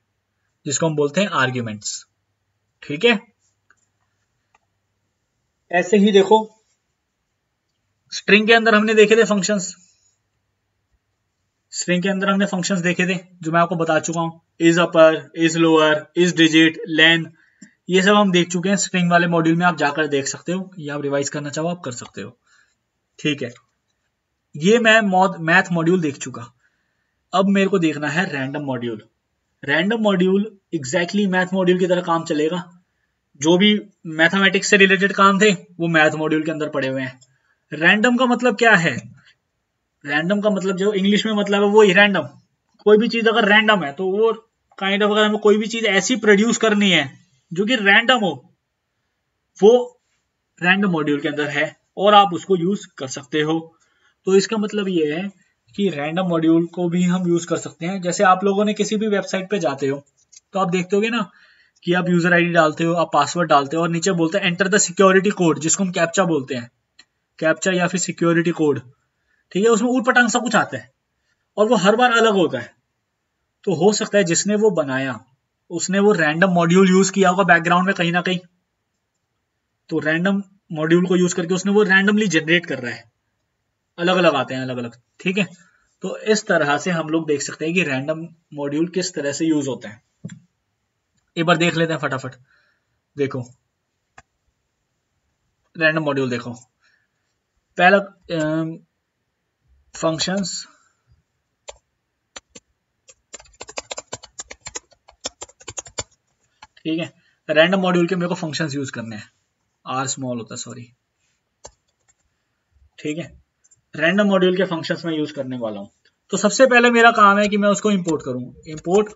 जिसको हम बोलते हैं आर्ग्यूमेंट्स। ठीक है, ऐसे ही देखो स्ट्रिंग के अंदर हमने देखे थे फंक्शंस, स्ट्रिंग के अंदर हमने फंक्शंस देखे थे जो मैं आपको बता चुका हूँ, is upper, is lower, is digit, len, ये सब हम देख चुके हैं स्ट्रिंग वाले मॉड्यूल में, आप जाकर देख सकते हो, या आप रिवाइज करना चाहो आप कर सकते हो। ठीक है, ये मैं मैथ मॉड्यूल देख चुका। अब मेरे को देखना है random module. Random module exactly math module की तरह काम चलेगा। जो भी मैथमेटिक्स से रिलेटेड काम थे वो मैथ मॉड्यूल के अंदर पड़े हुए हैं। रैंडम का मतलब क्या है? रैंडम का मतलब जो इंग्लिश में मतलब है वो ही रैंडम। कोई भी चीज अगर रैंडम है तो वो काइंड ऑफ, अगर हमें कोई भी चीज ऐसी प्रोड्यूस करनी है जो कि रैंडम हो, वो रैंडम मॉड्यूल के अंदर है और आप उसको यूज कर सकते हो। तो इसका मतलब ये है कि रैंडम मॉड्यूल को भी हम यूज कर सकते हैं। जैसे आप लोगों ने किसी भी वेबसाइट पे जाते हो तो आप देखते होगे ना कि आप यूजर आईडी डालते हो, आप पासवर्ड डालते हो और नीचे बोलते हैं एंटर द सिक्योरिटी कोड, जिसको हम कैप्चा बोलते हैं, कैप्चा या फिर सिक्योरिटी कोड। ठीक है, उसमें ऊट पटांग सब कुछ आता है और वो हर बार अलग होता है। तो हो सकता है जिसने वो बनाया उसने वो रैंडम मॉड्यूल यूज किया होगा बैकग्राउंड में कहीं ना कहीं, तो रैंडम मॉड्यूल को यूज करके उसने वो रैंडमली जनरेट कर रहा है, अलग अलग आते हैं अलग अलग। ठीक है, तो इस तरह से हम लोग देख सकते हैं कि रैंडम मॉड्यूल किस तरह से यूज होते हैं। एक बार देख लेते हैं फटाफट। देखो रैंडम मॉड्यूल देखो, पहला फंक्शंस, ठीक है, रैंडम मॉड्यूल के मेरे को फंक्शंस यूज करने हैं, आर स्मॉल होता है सॉरी। ठीक है, रैंडम मॉड्यूल के फंक्शंस में यूज करने वाला हूं। तो सबसे पहले मेरा काम है कि मैं उसको इंपोर्ट करूं, इंपोर्ट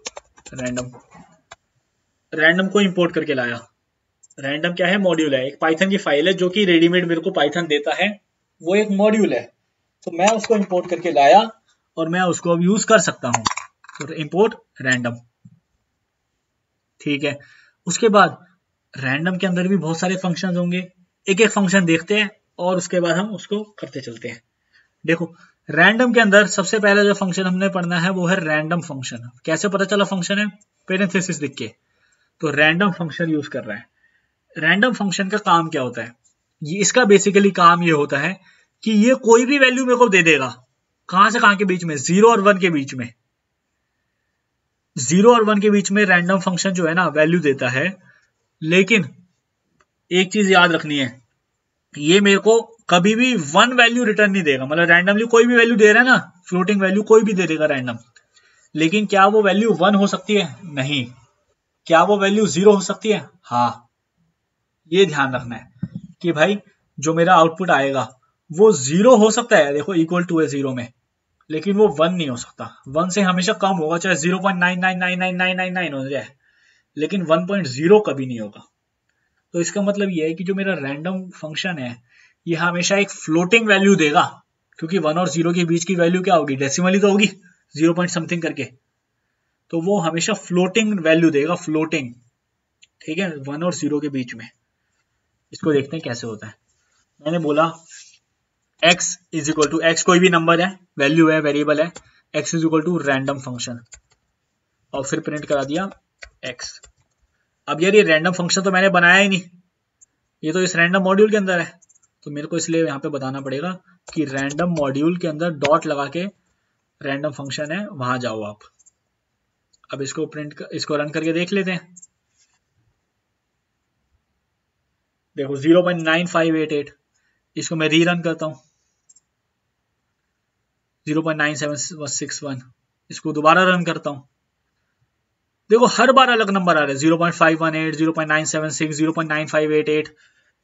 रैंडम। रैंडम को इंपोर्ट करके लाया। रैंडम क्या है? मॉड्यूल है, एक पाइथन की फाइल है जो कि रेडीमेड मेरे को पाइथन देता है, वो एक मॉड्यूल है। तो मैं उसको इंपोर्ट करके लाया और मैं उसको अब यूज कर सकता हूं। तो इंपोर्ट रैंडम। ठीक है, उसके बाद रैंडम के अंदर भी बहुत सारे फंक्शन होंगे, एक एक फंक्शन देखते हैं और उसके बाद हम उसको करते चलते हैं। देखो रैंडम के अंदर सबसे पहले जो फंक्शन हमने पढ़ना है वो है रैंडम फंक्शन। कैसे पता चला फंक्शन है? पेरेंथेसिस लिख के। तो रैंडम फंक्शन यूज कर रहा है। रैंडम फंक्शन का काम क्या होता है? ये इसका बेसिकली काम ये होता है कि ये कोई भी वैल्यू मेरे को दे देगा। कहां से कहां के बीच में? 0 और 1 के बीच में। 0 और 1 के बीच में रैंडम फंक्शन जो है ना वैल्यू देता है। लेकिन एक चीज याद रखनी है, ये मेरे को कभी भी 1 वैल्यू रिटर्न नहीं देगा। मतलब रैंडमली कोई भी वैल्यू दे रहा है ना, फ्लोटिंग वैल्यू कोई भी दे देगा रैंडम, लेकिन क्या वो वैल्यू 1 हो सकती है? नहीं। क्या वो वैल्यू 0 हो सकती है? हाँ। ये ध्यान रखना है कि भाई जो मेरा आउटपुट आएगा वो 0 हो सकता है, देखो इक्वल टू है 0 में, लेकिन वो 1 नहीं हो सकता। 1 से हमेशा कम होगा, चाहे 0.999999 हो जाए, लेकिन 1.0 कभी नहीं होगा। तो इसका मतलब ये है कि जो मेरा रैंडम फंक्शन है ये हमेशा एक फ्लोटिंग वैल्यू देगा, क्योंकि 1 और 0 के बीच की वैल्यू क्या होगी? डेसिमल ही तो होगी, 0 पॉइंट समथिंग करके। तो वो हमेशा फ्लोटिंग वैल्यू देगा, फ्लोटिंग। ठीक है, 1 और 0 के बीच में। इसको देखते हैं कैसे होता है। मैंने बोला x is equal to, x कोई भी नंबर है, वैल्यू है, वेरिएबल है, x is equal to random function, और फिर प्रिंट करा दिया x। अब यार ये रैंडम फंक्शन तो मैंने बनाया ही नहीं, ये तो इस रैंडम मॉड्यूल के अंदर है। तो मेरे को इसलिए यहाँ पे बताना पड़ेगा कि रैंडम मॉड्यूल के अंदर डॉट लगा के रैंडम फंक्शन है वहां जाओ आप। अब इसको इसको रन करके देख लेते हैं। देखो 0.9588, इसको मैं रीरन करता हूं, 0.9761, इसको दोबारा रन करता हूं। देखो हर बार अलग नंबर आ रहे हैं, 0.518, 0.976, 0.9588।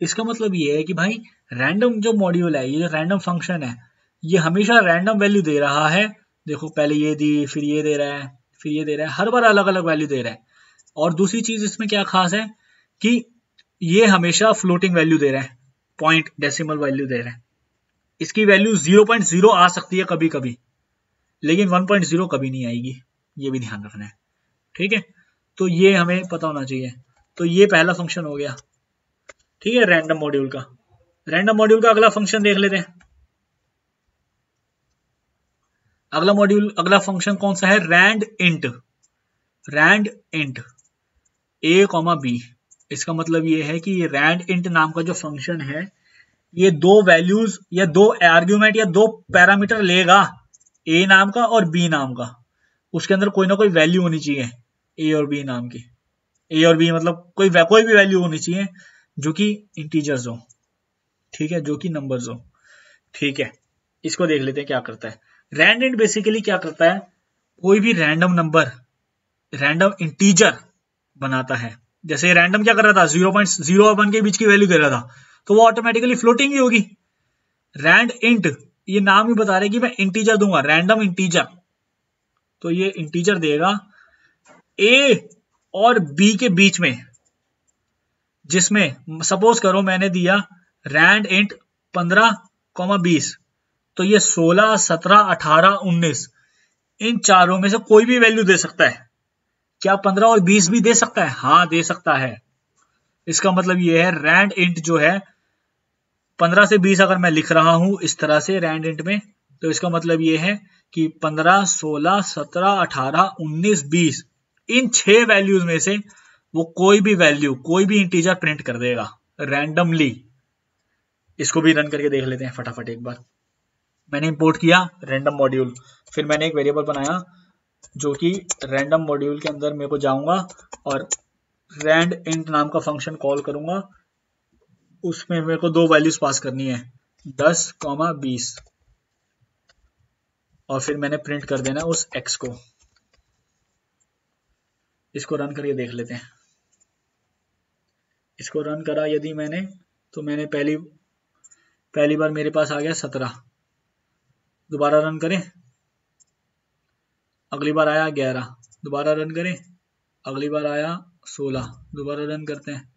इसका मतलब ये है कि भाई रैंडम जो मॉड्यूल है, ये जो रैंडम फंक्शन है, ये हमेशा रैंडम वैल्यू दे रहा है। देखो पहले ये दी, फिर ये दे रहा है, फिर ये दे रहा है, हर बार अलग अलग वैल्यू दे रहा है। और दूसरी चीज इसमें क्या खास है कि ये हमेशा फ्लोटिंग वैल्यू दे रहा है, पॉइंट डेसिमल वैल्यू दे रहा है। इसकी वैल्यू 0.0 आ सकती है कभी कभी, लेकिन 1.0 कभी नहीं आएगी, ये भी ध्यान रखना है। ठीक है, तो ये हमें पता होना चाहिए। तो ये पहला फंक्शन हो गया, ठीक है, रैंडम मॉड्यूल का। रैंडम मॉड्यूल का अगला फंक्शन देख लेते हैं। अगला फंक्शन कौन सा है? Rand int. Rand int a, b। इसका मतलब ये है कि ये रैंड इंट नाम का जो फंक्शन है, ये दो वैल्यूज या दो आर्ग्यूमेंट या दो पैरामीटर लेगा ए नाम का और बी नाम का, उसके अंदर कोई ना कोई वैल्यू होनी चाहिए ए और बी नाम की। ए और बी मतलब कोई भी वैल्यू होनी चाहिए जो कि इंटीजर्स हो, ठीक है, जो कि नंबर्स हो, ठीक है। इसको देख लेते हैं क्या करता है। रैंड इंट बेसिकली क्या करता है, कोई भी रैंडम नंबर, रैंडम इंटीजर बनाता है। जैसे रैंडम क्या कर रहा था, 0.0 और 1 के बीच की वैल्यू दे रहा था, तो वो ऑटोमेटिकली फ्लोटिंग ही होगी। रैंड इंट, ये नाम ही बता रहे कि मैं इंटीजर दूंगा, रैंडम इंटीजर, तो ये इंटीजर देगा ए और बी के बीच में, जिसमें सपोज करो मैंने दिया रैंड इंट 15,20, तो ये 16, 17, 18, 19, इन चारों में से कोई भी वैल्यू दे सकता है। क्या 15 और 20 भी दे सकता है? हाँ दे सकता है। इसका मतलब ये है रैंड इंट जो है 15 से 20 अगर मैं लिख रहा हूं इस तरह से रैंड इंट में, तो इसका मतलब ये है कि 15, 16, 17, 18, 19, 20, इन 6 वैल्यूज में से वो कोई भी वैल्यू, कोई भी इंटीजर प्रिंट कर देगा रैंडमली। इसको भी रन करके देख लेते हैं फटाफट एक बार। मैंने इंपोर्ट किया रैंडम मॉड्यूल, फिर मैंने एक वेरिएबल बनाया जो कि रैंडम मॉड्यूल के अंदर मेरे को जाऊंगा और रैंड इंट नाम का फंक्शन कॉल करूंगा। उसमें मेरे को 2 वैल्यूज पास करनी है, 10, 20, और फिर मैंने प्रिंट कर देना उस x को। इसको रन करके देख लेते हैं। इसको रन करा यदि मैंने, तो मैंने पहली बार मेरे पास आ गया 17, दोबारा रन करें, अगली बार आया 11, दोबारा रन करें, अगली बार आया 16, दोबारा रन करते हैं,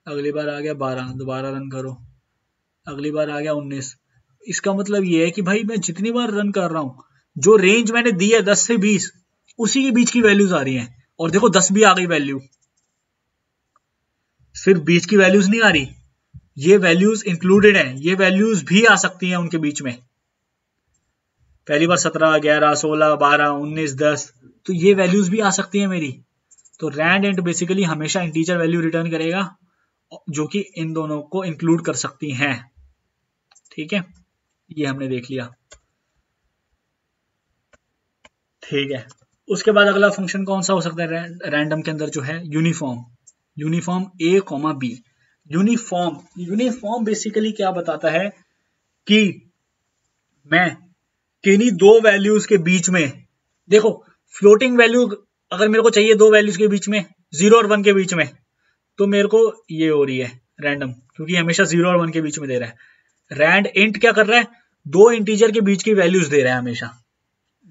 अगली बार आ गया 12, दोबारा रन करो, अगली बार आ गया 19। इसका मतलब ये है कि भाई मैं जितनी बार रन कर रहा हूं, जो रेंज मैंने दी है 10 से 20, उसी के बीच की वैल्यूज आ रही हैं। और देखो 10 भी आ गई वैल्यू, सिर्फ बीच की वैल्यूज नहीं आ रही, ये वैल्यूज इंक्लूडेड हैं, ये वैल्यूज भी आ सकती हैं उनके बीच में। पहली बार 17, 11, 16, 12, 19, 10, तो ये वैल्यूज भी आ सकती हैं मेरी। तो रैंड इंट बेसिकली हमेशा इंटीजर वैल्यू रिटर्न करेगा जो कि इन दोनों को इंक्लूड कर सकती हैं, ठीक है। ये हमने देख लिया, ठीक है। उसके बाद अगला फंक्शन कौन सा हो सकता है रैंडम के अंदर, जो है यूनिफॉर्म। यूनिफॉर्म ए कॉमा बी। यूनिफॉर्म बेसिकली क्या बताता है कि मैं किन्हीं 2 वैल्यूज के बीच में, देखो फ्लोटिंग वैल्यू अगर मेरे को चाहिए 2 वैल्यूज के बीच में, 0 और 1 के बीच में, तो मेरे को ये हो रही है रैंडम, क्योंकि हमेशा 0 और 1 के बीच में दे रहा है। रैंड इंट क्या कर रहा है, 2 इंटीजर के बीच की वैल्यूज दे रहा है हमेशा,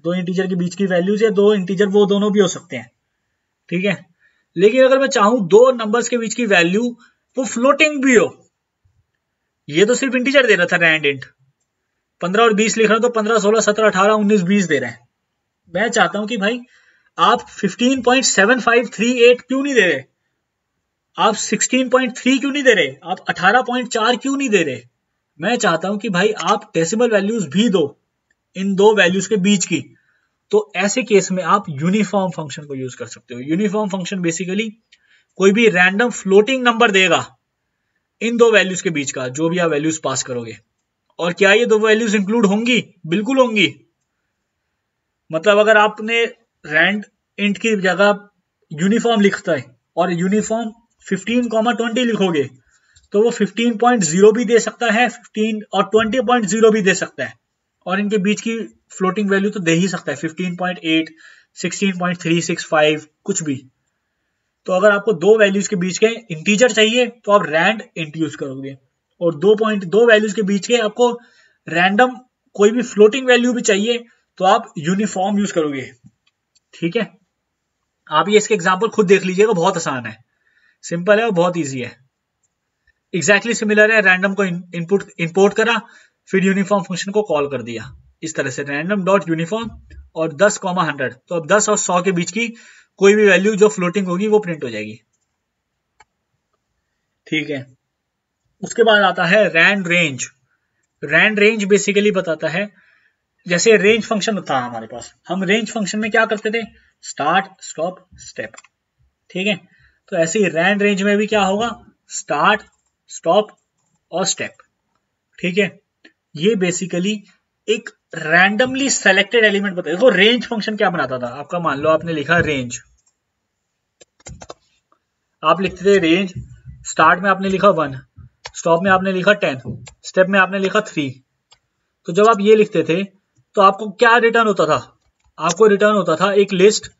2 इंटीजर के बीच की वैल्यूज, या 2 इंटीजर वो दोनों भी हो सकते हैं, ठीक है। लेकिन अगर मैं चाहूं 2 नंबर्स के बीच की वैल्यू वो फ्लोटिंग भी हो, ये तो सिर्फ इंटीजर दे रहा था रैंड इंट, 15 और 20 लिख रहा हूं तो 15, 16, 17, 18, 19, 20 दे रहा है। मैं चाहता हूं कि भाई आप 15.7538 क्यों नहीं दे रहे, आप 16.3 क्यों नहीं दे रहे, आप 18.4 क्यों नहीं दे रहे। मैं चाहता हूं कि भाई आप डेसिमल वैल्यूज भी दो इन 2 वैल्यूज के बीच की। तो ऐसे केस में आप यूनिफॉर्म फंक्शन को यूज कर सकते हो। यूनिफॉर्म फंक्शन बेसिकली कोई भी रैंडम फ्लोटिंग नंबर देगा इन 2 वैल्यूज के बीच का, जो भी आप वैल्यूज पास करोगे। और क्या ये 2 वैल्यूज इंक्लूड होंगी? बिल्कुल होंगी। मतलब अगर आपने रैंड इंट की जगह यूनिफॉर्म लिखता है और यूनिफॉर्म 15,20 लिखोगे, तो वो 15.0 भी दे सकता है, 15 और 20.0 भी दे सकता है, और इनके बीच की फ्लोटिंग वैल्यू तो दे ही सकता है 15.8, 16.365, कुछ भी। तो अगर आपको 2 वैल्यूज के बीच के इंटीजर चाहिए तो आप रैंड इंट यूज करोगे, और 2 वैल्यूज के बीच के आपको रैंडम कोई भी फ्लोटिंग वैल्यू भी चाहिए तो आप यूनिफॉर्म यूज करोगे, ठीक है। आप ये इसके एग्जांपल खुद देख लीजिएगा, बहुत आसान है, सिंपल है और बहुत इजी है। एग्जैक्टली सिमिलर है, रैंडम को इंपोर्ट करा, फिर यूनिफॉर्म फंक्शन को कॉल कर दिया इस तरह से, रैंडम डॉट यूनिफॉर्म और 10,100, तो अब 10 और 100 के बीच की कोई भी वैल्यू जो फ्लोटिंग होगी वो प्रिंट हो जाएगी, ठीक है। उसके बाद आता है rand range. Rand range basically बताता है, जैसे रेंज फंक्शन था हमारे पास, हम रेंज फंक्शन में क्या करते थे, स्टार्ट, स्टॉप, स्टेप, ठीक है। तो ऐसे ही रैंड रेंज में भी क्या होगा, स्टार्ट, स्टॉप और स्टेप, ठीक है। ये बेसिकली एक रैंडमली सेलेक्टेड एलिमेंट बताइए। देखो रेंज फंक्शन क्या बनाता था आपका, मान लो आपने लिखा रेंज, आप लिखते थे रेंज, स्टार्ट में आपने लिखा 1, स्टॉप में आपने लिखा 10, स्टेप में आपने लिखा 3। तो जब आप ये लिखते थे तो आपको क्या रिटर्न होता था, आपको रिटर्न होता था एक लिस्ट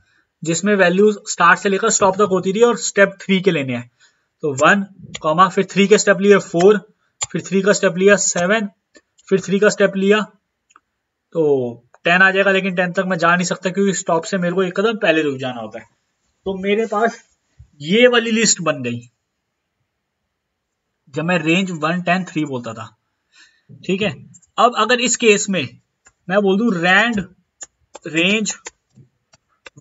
जिसमें वैल्यू स्टार्ट से लेकर स्टॉप तक होती थी और स्टेप 3 के लेने हैं। तो 1 कॉमा फिर 3 के स्टेप लिए 4, फिर 3 का स्टेप लिया 7, फिर 3 का स्टेप लिया तो 10 आ जाएगा, लेकिन 10 तक मैं जा नहीं सकता क्योंकि स्टॉप से मेरे को एक कदम पहले रुक जाना होता है। तो मेरे पास ये वाली लिस्ट बन गई जब मैं रेंज 1 10 3 बोलता था। ठीक है, अब अगर इस केस में मैं बोल दूं रैंड रेंज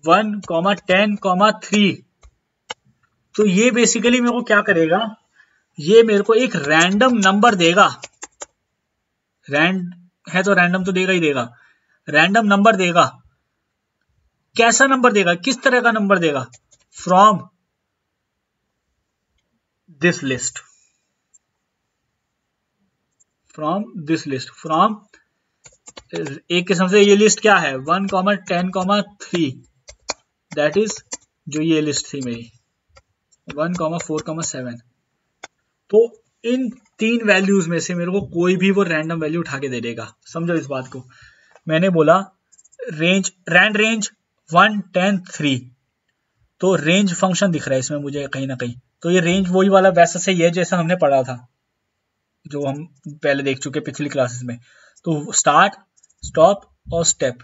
1 10 3, तो ये बेसिकली मेरे को क्या करेगा, ये मेरे को एक रैंडम नंबर देगा। रैंड है तो रैंडम तो देगा ही देगा, रैंडम नंबर देगा। कैसा नंबर देगा, किस तरह का नंबर देगा, from this list, from this list, from एक किस्म से ये लिस्ट क्या है 1 10 3, दैट इज जो ये लिस्ट थी मेरी 1 4 7। तो इन 3 वैल्यूज में से मेरे को कोई भी वो रैंडम वैल्यू उठा के दे देगा। समझो इस बात को, मैंने बोला रेंज रैंड रेंज 1 10 3, तो रेंज फंक्शन दिख रहा है इसमें मुझे कहीं ना कहीं, तो ये रेंज वही वाला वैसा सही है जैसा हमने पढ़ा था, जो हम पहले देख चुके पिछली क्लासेस में। तो स्टार्ट स्टॉप और स्टेप,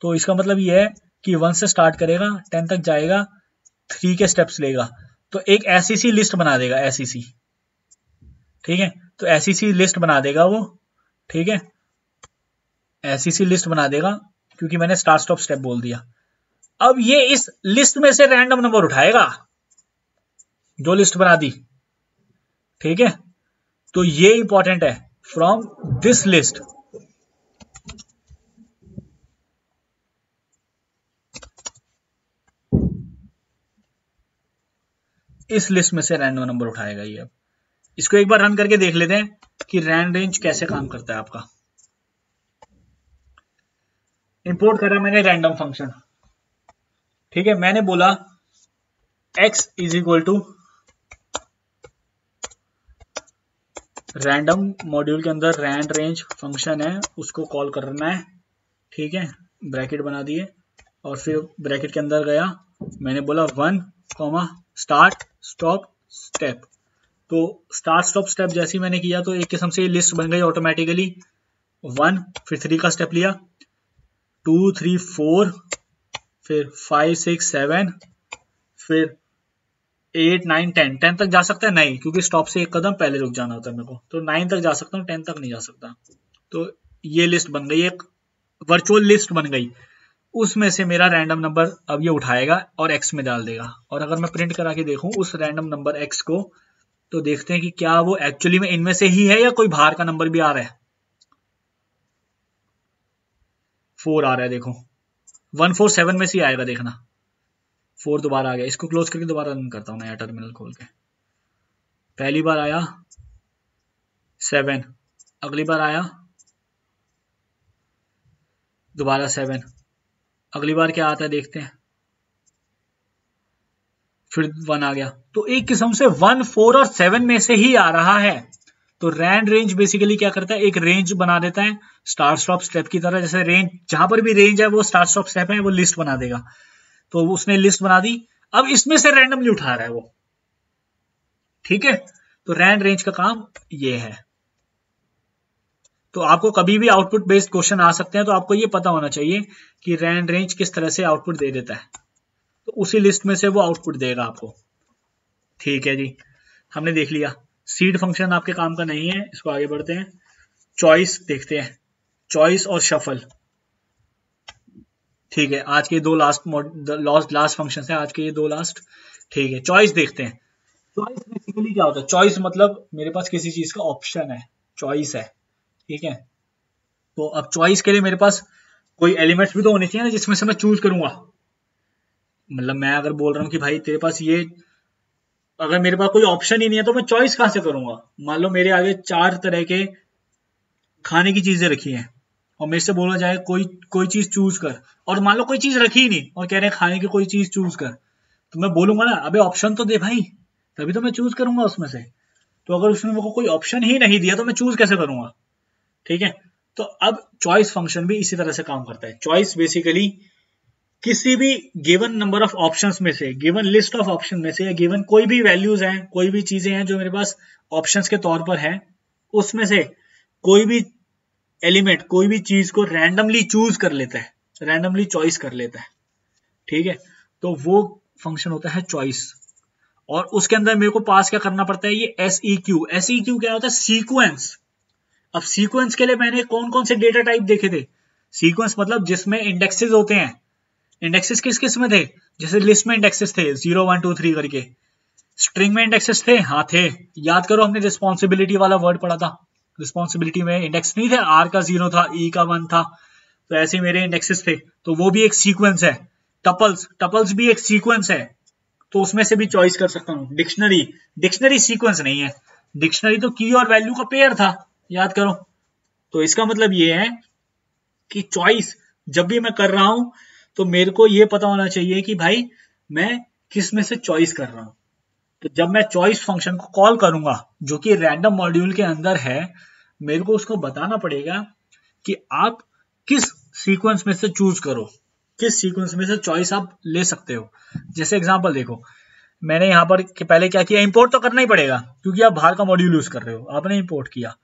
तो इसका मतलब ये है कि 1 से स्टार्ट करेगा 10 तक जाएगा, 3 के स्टेप्स लेगा, तो एक ऐसी सी लिस्ट बना देगा, ऐसी सी। ठीक है, तो ऐसी सी लिस्ट बना देगा वो। ठीक है, ऐसी सी लिस्ट बना देगा क्योंकि मैंने स्टार्ट स्टॉप स्टेप बोल दिया। अब ये इस लिस्ट में से रैंडम नंबर उठाएगा जो लिस्ट बना दी। ठीक है, तो ये इंपॉर्टेंट है, फ्रॉम दिस लिस्ट, इस लिस्ट में से रैंडम नंबर उठाएगा ये। अब इसको एक बार रन करके देख लेते हैं कि रैंड रेंज कैसे काम करता है आपका। इंपोर्ट करा मैंने रैंडम फंक्शन। ठीक है, मैंने बोला x is equal to random, module के अंदर रैंड रेंज फंक्शन है उसको कॉल करना है। ठीक है, ब्रैकेट बना दिए और फिर ब्रैकेट के अंदर गया, मैंने बोला 1 स्टार्ट स्टॉप स्टेप। तो स्टार्ट स्टॉप स्टेप जैसे ही मैंने किया तो एक किस्म से लिस्ट बन गई ऑटोमेटिकली। 1 फिर 3 का स्टेप लिया, 2 3 4 फिर 5 6 7 फिर 8 9 10। 10 तक जा सकता है नहीं, क्योंकि स्टॉप से एक कदम पहले रुक जाना होता है मेरे को, तो 9 तक जा सकता हूँ, 10 तक नहीं जा सकता। तो ये लिस्ट बन गई, एक वर्चुअल लिस्ट बन गई, उसमें से मेरा रैंडम नंबर अब ये उठाएगा और x में डाल देगा। और अगर मैं प्रिंट करा के देखूं उस रैंडम नंबर x को, तो देखते हैं कि क्या वो एक्चुअली में इनमें से ही है या कोई बाहर का नंबर भी आ रहा है। 4 आ रहा है, देखो 147 में से ही आएगा, देखना 4 दोबारा आ गया। इसको क्लोज करके दोबारा रन करता हूं नया टर्मिनल खोल के। पहली बार आया 7, अगली बार आया दोबारा 7, अगली बार क्या आता है देखते हैं, फिर 1 आ गया। तो एक किस्म से 1 4 और 7 में से ही आ रहा है। तो रैंड रेंज बेसिकली क्या करता है, एक रेंज बना देता है स्टार्ट स्टॉप स्टेप की तरह। जैसे रेंज जहां पर भी रेंज है वो स्टार्ट स्टॉप स्टेप है, वो लिस्ट बना देगा। तो उसने लिस्ट बना दी, अब इसमें से रैंडमली उठा रहा है वो। ठीक है, तो रैंड रेंज का काम ये है। तो आपको कभी भी आउटपुट बेस्ड क्वेश्चन आ सकते हैं, तो आपको ये पता होना चाहिए कि रैंड रेंज किस तरह से आउटपुट दे देता है, तो उसी लिस्ट में से वो आउटपुट देगा आपको। ठीक है जी, हमने देख लिया। सीड फंक्शन आपके काम का नहीं है, इसको आगे बढ़ते हैं। चॉइस देखते हैं, चॉइस और शफल। ठीक है, आज के दो लास्ट फंक्शन है, आज के ये 2 लास्ट। ठीक है, चॉइस देखते हैं। चॉइस बेसिकली क्या होता है, चॉइस मतलब मेरे पास किसी चीज का ऑप्शन है, चॉइस है। ठीक है, तो अब चॉइस के लिए मेरे पास कोई एलिमेंट्स भी तो होने चाहिए ना जिसमें से मैं चूज करूंगा। मतलब मैं अगर बोल रहा हूँ कि भाई तेरे पास ये, अगर मेरे पास कोई ऑप्शन ही नहीं है तो मैं चॉइस कहां से करूंगा। मान लो मेरे आगे 4 तरह के खाने की चीजें रखी हैं और मेरे से बोला जाए कोई चीज चूज कर, और मान लो कोई चीज रखी ही नहीं और कह रहे हैं खाने की कोई चीज चूज कर, तो मैं बोलूंगा ना अबे ऑप्शन तो दे भाई, तभी तो मैं चूज करूंगा उसमें से। तो अगर उसने मेरे को कोई ऑप्शन ही नहीं दिया तो मैं चूज कैसे करूंगा? ठीक है, तो अब चॉइस फंक्शन भी इसी तरह से काम करता है। चॉइस बेसिकली किसी भी गिवन नंबर ऑफ ऑप्शंस में से, गिवन लिस्ट ऑफ ऑप्शन में से, या गिवन कोई भी वैल्यूज हैं, कोई भी चीजें हैं जो मेरे पास ऑप्शंस के तौर पर है, उसमें से कोई भी एलिमेंट, कोई भी चीज को रैंडमली चूज कर लेता है, रैंडमली चॉइस कर लेता है। ठीक है, तो वो फंक्शन होता है चॉइस। और उसके अंदर मेरे को पास क्या करना पड़ता है, ये SEQ। SEQ क्या होता है? सीक्वेंस। अब सीक्वेंस के लिए मैंने कौन कौन से डेटा टाइप देखे थे? सीक्वेंस मतलब जिसमें इंडेक्सेस होते हैं। इंडेक्सेस किस किस में थे? जैसे लिस्ट में इंडेक्सेस थे 0 1 2 3 करके, स्ट्रिंग में इंडेक्सेस थे, हाँ थे। याद करो हमने रिस्पॉन्सिबिलिटी वाला वर्ड पढ़ा था, रिस्पॉन्सिबिलिटी में इंडेक्स नहीं थे, R का 0 था, E का 1 था, तो ऐसे मेरे इंडेक्सेस थे, तो वो भी एक सीक्वेंस है। टपल्स भी एक सीक्वेंस है, तो उसमें से भी चॉइस कर सकता हूँ। डिक्शनरी सीक्वेंस नहीं है, डिक्शनरी तो की और वैल्यू का पेयर था, याद करो। तो इसका मतलब ये है कि चॉइस जब भी मैं कर रहा हूं तो मेरे को ये पता होना चाहिए कि भाई मैं किस में से चॉइस कर रहा हूं। तो जब मैं चॉइस फंक्शन को कॉल करूंगा जो कि रैंडम मॉड्यूल के अंदर है, मेरे को उसको बताना पड़ेगा कि आप किस सीक्वेंस में से चूज करो, किस सीक्वेंस में से चॉइस आप ले सकते हो। जैसे एग्जांपल देखो, मैंने यहाँ पर पहले क्या किया, इंपोर्ट तो करना ही पड़ेगा क्योंकि आप बाहर का मॉड्यूल यूज कर रहे हो। आपने इंपोर्ट किया,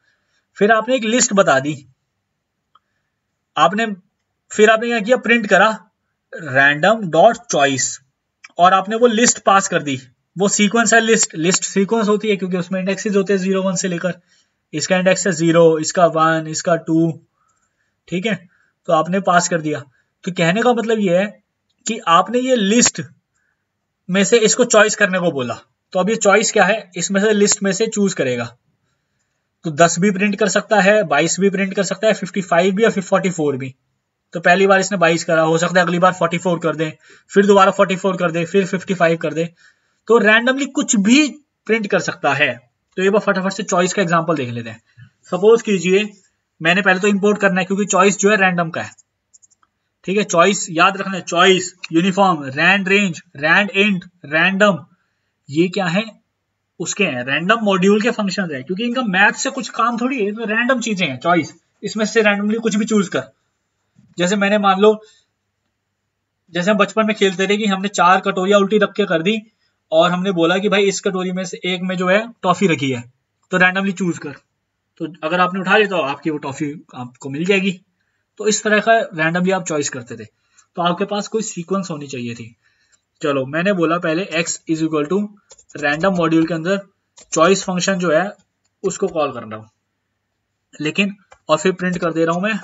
फिर आपने एक लिस्ट बता दी, फिर आपने क्या किया, प्रिंट करा रैंडम डॉट चॉइस, और आपने वो लिस्ट पास कर दी। वो सीक्वेंस है, लिस्ट सीक्वेंस होती है क्योंकि उसमें इंडेक्सेस होते हैं 0 1 से लेकर, इसका इंडेक्स है 0, इसका 1, इसका 2। ठीक है, तो आपने पास कर दिया। तो कहने का मतलब ये है कि आपने ये लिस्ट में से इसको चॉइस करने को बोला, तो अब ये चॉइस क्या है, इसमें से लिस्ट में से चूज करेगा। तो 10 भी प्रिंट कर सकता है, 22 भी प्रिंट कर सकता है, 55 भी और 44 भी। तो पहली बार इसने 22 करा, हो सकता है अगली बार 44 कर दे, फिर दोबारा 44 कर दे, फिर 55 कर दे। तो रैंडमली कुछ भी प्रिंट कर सकता है। तो ये बार फटाफट से चॉइस का एग्जांपल देख लेते हैं। सपोज कीजिए मैंने पहले तो इंपोर्ट करना है क्योंकि चॉइस जो है रैंडम का है। ठीक है, चॉइस याद रखना है, choice, uniform, rand range, rand int, random, ये क्या है, उसके हैं रैंडम मॉड्यूल के फंक्शंस है, क्योंकि इनका मैथ से कुछ काम थोड़ी है, तो रैंडम चीजें हैं। चॉइस इसमें से रैंडमली कुछ भी चूज कर। जैसे मैंने मान लो, जैसे हम बचपन में खेलते थे कि हमने 4 कटोरियां उल्टी रख के कर दी और हमने बोला कि भाई इस कटोरी में से एक में जो है टॉफी रखी है, तो रैंडमली चूज कर, तो अगर आपने उठा ली तो आपकी वो टॉफी आपको मिल जाएगी। तो इस तरह का रैंडमली आप चॉइस करते थे, तो आपके पास कोई सीक्वेंस होनी चाहिए थी। चलो मैंने बोला पहले x is equal to random module के अंदर चॉइस फंक्शन जो है उसको कॉल कर रहा हूं, लेकिन और फिर प्रिंट कर दे रहा हूं मैं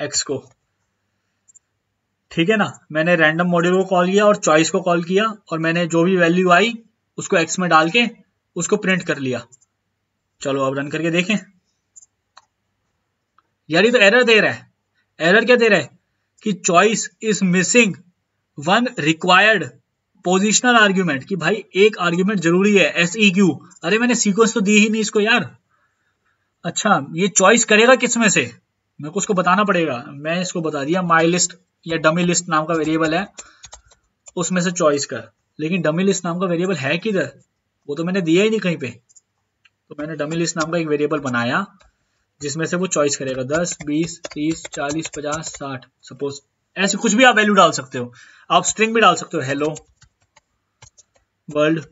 x को। ठीक है ना, मैंने रैंडम मॉड्यूल को कॉल किया और चॉइस को कॉल किया, और मैंने जो भी वैल्यू आई उसको x में डाल के उसको प्रिंट कर लिया। चलो अब रन करके देखें। यार ये तो एरर दे रहा है। एरर क्या दे रहा है कि choice is missing one required positional argument, कि भाई एक आर्ग्यूमेंट जरूरी है, SEQ। अरे मैंने सीक्वेंस तो दी ही नहीं इसको यार। अच्छा, ये चॉइस करेगा किस में से, मेरे को उसको बताना पड़ेगा। मैं इसको बता दिया माई लिस्ट या डमी लिस्ट नाम का वेरिएबल है, उसमें से चॉइस कर। लेकिन डमी लिस्ट नाम का वेरिएबल है किधर, वो तो मैंने दिया ही नहीं कहीं पे। तो मैंने डमी लिस्ट नाम का एक वेरिएबल बनाया जिसमें से वो चॉइस करेगा 10 20 30 40 50 60। सपोज ऐसे कुछ भी आप वैल्यू डाल सकते हो, आप स्ट्रिंग भी डाल सकते हो, हेलो वर्ल्ड,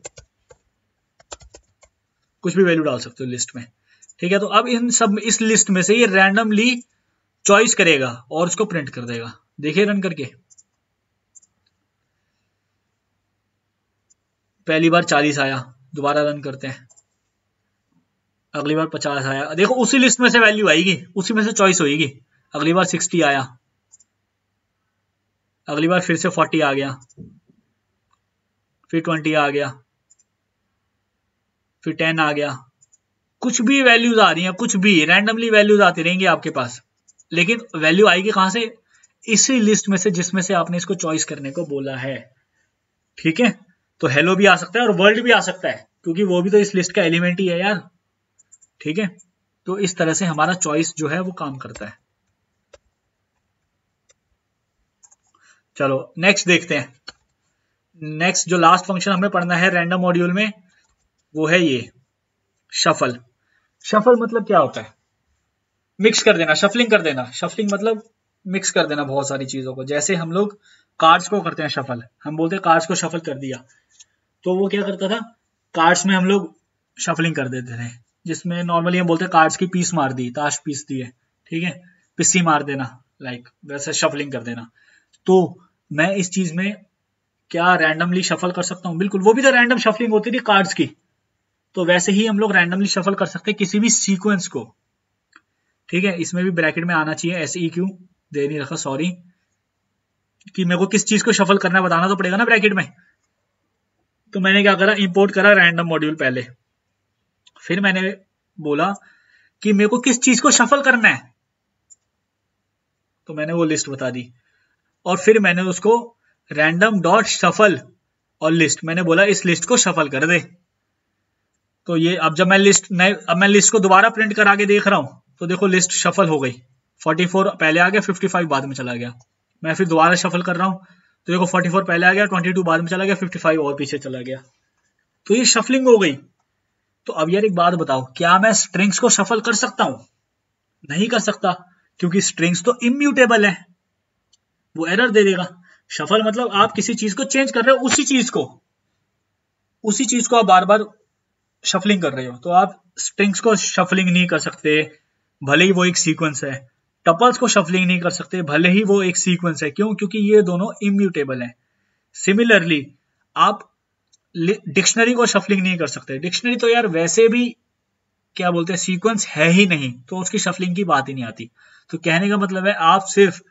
कुछ भी वैल्यू डाल सकते हो लिस्ट में। ठीक है, तो अब इन सब इस लिस्ट में से ये रैंडमली चॉइस करेगा और उसको प्रिंट कर देगा। देखिए रन करके, पहली बार 40 आया, दोबारा रन करते हैं, अगली बार 50 आया। देखो उसी लिस्ट में से वैल्यू आएगी, उसी में से चॉइस होगी। अगली बार 60 आया, अगली बार फिर से 40 आ गया, फिर 20 आ गया, फिर 10 आ गया। कुछ भी वैल्यूज आ रही हैं, कुछ भी रैंडमली वैल्यूज आती रहेंगी आपके पास, लेकिन वैल्यू आएगी कहां से, इसी लिस्ट में से जिसमें से आपने इसको चॉइस करने को बोला है। ठीक है, तो हेलो भी आ सकता है और वर्ल्ड भी आ सकता है, क्योंकि वो भी तो इस लिस्ट का एलिमेंट ही है यार। ठीक है, तो इस तरह से हमारा चॉइस जो है वो काम करता है। चलो नेक्स्ट देखते हैं। नेक्स्ट जो लास्ट फंक्शन हमें पढ़ना है रैंडम मॉड्यूल में वो है ये शफल। शफल मतलब क्या होता है? मिक्स कर देना, शफलिंग कर देना। शफलिंग मतलब मिक्स कर देना बहुत सारी चीजों को। जैसे हम लोग कार्ड्स को करते हैं शफल, हम बोलते हैं कार्ड्स को शफल कर दिया, तो वो क्या करता था, कार्ड्स में हम लोग शफलिंग कर देते थे, जिसमें नॉर्मली हम बोलते हैं कार्ड्स की पीस मार दी, ताश पीस दी है, ठीक है, पिस्सी मार देना, लाइक वैसे शफलिंग कर देना। तो मैं इस चीज में क्या रैंडमली शफल कर सकता हूँ? बिल्कुल, वो भी तो रैंडम शफलिंग होती थी कार्ड्स की। तो वैसे ही हम लोग रैंडमली शफल कर सकते हैं किसी भी सीक्वेंस को, ठीक है। इसमें भी ब्रैकेट में आना चाहिए SEQ, दे नहीं रखा, सॉरी, कि मेरे को किस चीज को शफल करना है बताना तो पड़ेगा ना ब्रैकेट में। तो मैंने क्या करा, इंपोर्ट करा रैंडम मॉड्यूल पहले, फिर मैंने बोला कि मेरे को किस चीज को शफल करना है, तो मैंने वो लिस्ट बता दी, और फिर मैंने उसको रैंडम डॉट शफल और लिस्ट, मैंने बोला इस लिस्ट को शफल कर दे। तो ये अब जब मैं लिस्ट को दोबारा प्रिंट करा के देख रहा हूं तो देखो लिस्ट शफल हो गई, 44 पहले आ गया, 55 बाद में चला गया। मैं फिर दोबारा शफल कर रहा हूं तो देखो 44 पहले आ गया, 22 बाद में चला गया, 55 और पीछे चला गया। तो ये शफलिंग हो गई। तो अब यार एक बात बताओ, क्या मैं स्ट्रिंग्स को शफल कर सकता हूं? नहीं कर सकता, क्योंकि स्ट्रिंग्स तो इम्यूटेबल है, वो एरर दे देगा। शफल मतलब आप किसी चीज को चेंज कर रहे हो, उसी चीज को आप बार बार शफलिंग कर रहे हो। तो आप स्ट्रिंग्स को शफलिंग नहीं कर सकते भले ही वो एक सीक्वेंस है, टपल्स को शफलिंग नहीं कर सकते भले ही वो एक सीक्वेंस है। क्यों? क्योंकि ये दोनों इम्यूटेबल हैं। सिमिलरली आप डिक्शनरी को शफलिंग नहीं कर सकते। डिक्शनरी तो यार वैसे भी क्या बोलते हैं, सीक्वेंस है ही नहीं, तो उसकी शफलिंग की बात ही नहीं आती। तो कहने का मतलब है आप सिर्फ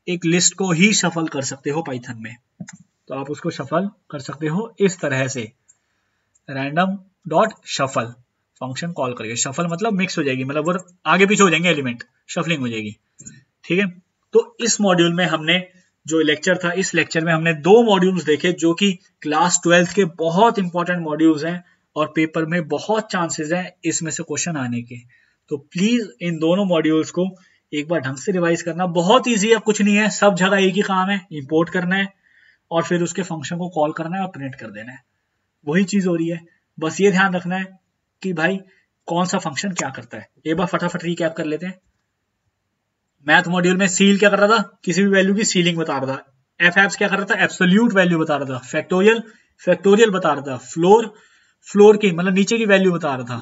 एक लिस्ट को ही शफल कर सकते हो पाइथन में। तो आप उसको शफल कर सकते हो इस तरह से, random dot shuffle function call करके। शफल मतलब मिक्स हो जाएगी, मतलब वो आगे पीछे हो जाएंगे एलिमेंट, शफलिंग हो जाएगी, ठीक है। तो इस मॉड्यूल में हमने जो लेक्चर था, इस लेक्चर में हमने 2 मॉड्यूल्स देखे जो कि क्लास 12th के बहुत इंपॉर्टेंट मॉड्यूल्स हैं और पेपर में बहुत चांसेस हैं इसमें से क्वेश्चन आने के। तो प्लीज इन दोनों मॉड्यूल्स को एक बार ढंग से रिवाइज करना। बहुत ईजी है, कुछ नहीं है, सब जगह एक ही काम है, इंपोर्ट करना है और फिर उसके फंक्शन को कॉल करना है और प्रिंट कर देना है, वही चीज हो रही है। बस ये ध्यान रखना है कि भाई कौन सा फंक्शन क्या करता है। एक बार फटाफट रिकैप कर लेते हैं। मैथ मॉड्यूल में सील क्या कर रहा था, किसी भी वैल्यू की सीलिंग बता रहा था। एफ क्या कर रहा था, एब्सोल्यूट वैल्यू बता रहा था। फैक्टोरियल बता रहा था। फ्लोर की मतलब नीचे की वैल्यू बता रहा था।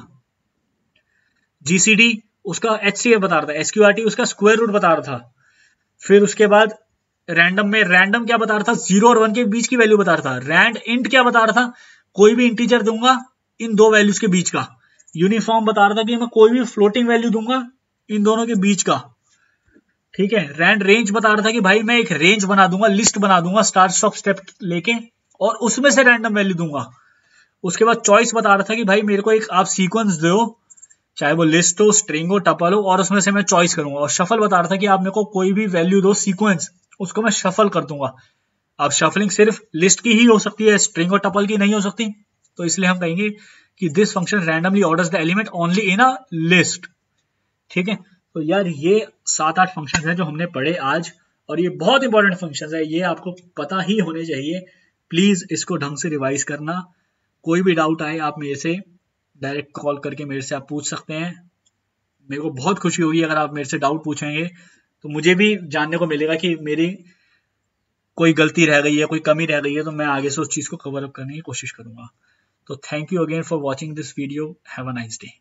GCD उसका HCF बता रहा था। SQRT उसका स्क्वायर रूट बता रहा था। फिर उसके बाद रैंडम में रैंडम क्या बता रहा था, 0 और 1 के बीच की वैल्यू बता रहा था। रैंड इंट क्या बता रहा था, कोई भी इंटीजर दूंगा इन 2 वैल्यूज के बीच का। यूनिफॉर्म बता रहा था कि मैं कोई भी फ्लोटिंग वैल्यू दूंगा इन दोनों के बीच का, ठीक है। रैंड रेंज बता रहा था कि भाई मैं एक रेंज बना दूंगा, लिस्ट बना दूंगा स्टार्ट स्टॉप स्टेप लेके और उसमें से रैंडम वैल्यू दूंगा। उसके बाद चॉइस बता रहा था कि भाई मेरे को एक आप सीक्वेंस दो, चाहे वो लिस्ट हो, स्ट्रिंग हो, टपल हो, और उसमें से मैं चॉइस करूंगा। और शफल बता रहा था कि आप मेरे को कोई भी वैल्यू दो सीक्वेंस, उसको मैं शफल कर दूंगा। अब शफलिंग सिर्फ लिस्ट की ही हो सकती है, स्ट्रिंग और टपल की नहीं हो सकती। तो इसलिए हम कहेंगे कि this function randomly orders the element only in a list, ठीक है। तो यार ये 7-8 फंक्शन हैं जो हमने पढ़े आज, और ये बहुत इंपॉर्टेंट फंक्शन है, ये आपको पता ही होने चाहिए। प्लीज इसको ढंग से रिवाइज करना। कोई भी डाउट आए आप मेरे से डायरेक्ट कॉल करके मेरे से आप पूछ सकते हैं। मेरे को बहुत खुशी होगी अगर आप मेरे से डाउट पूछेंगे, तो मुझे भी जानने को मिलेगा कि मेरी कोई गलती रह गई है, कोई कमी रह गई है, तो मैं आगे से उस चीज को कवर अप करने की कोशिश करूंगा। तो thank you again for watching this video. Have a nice day.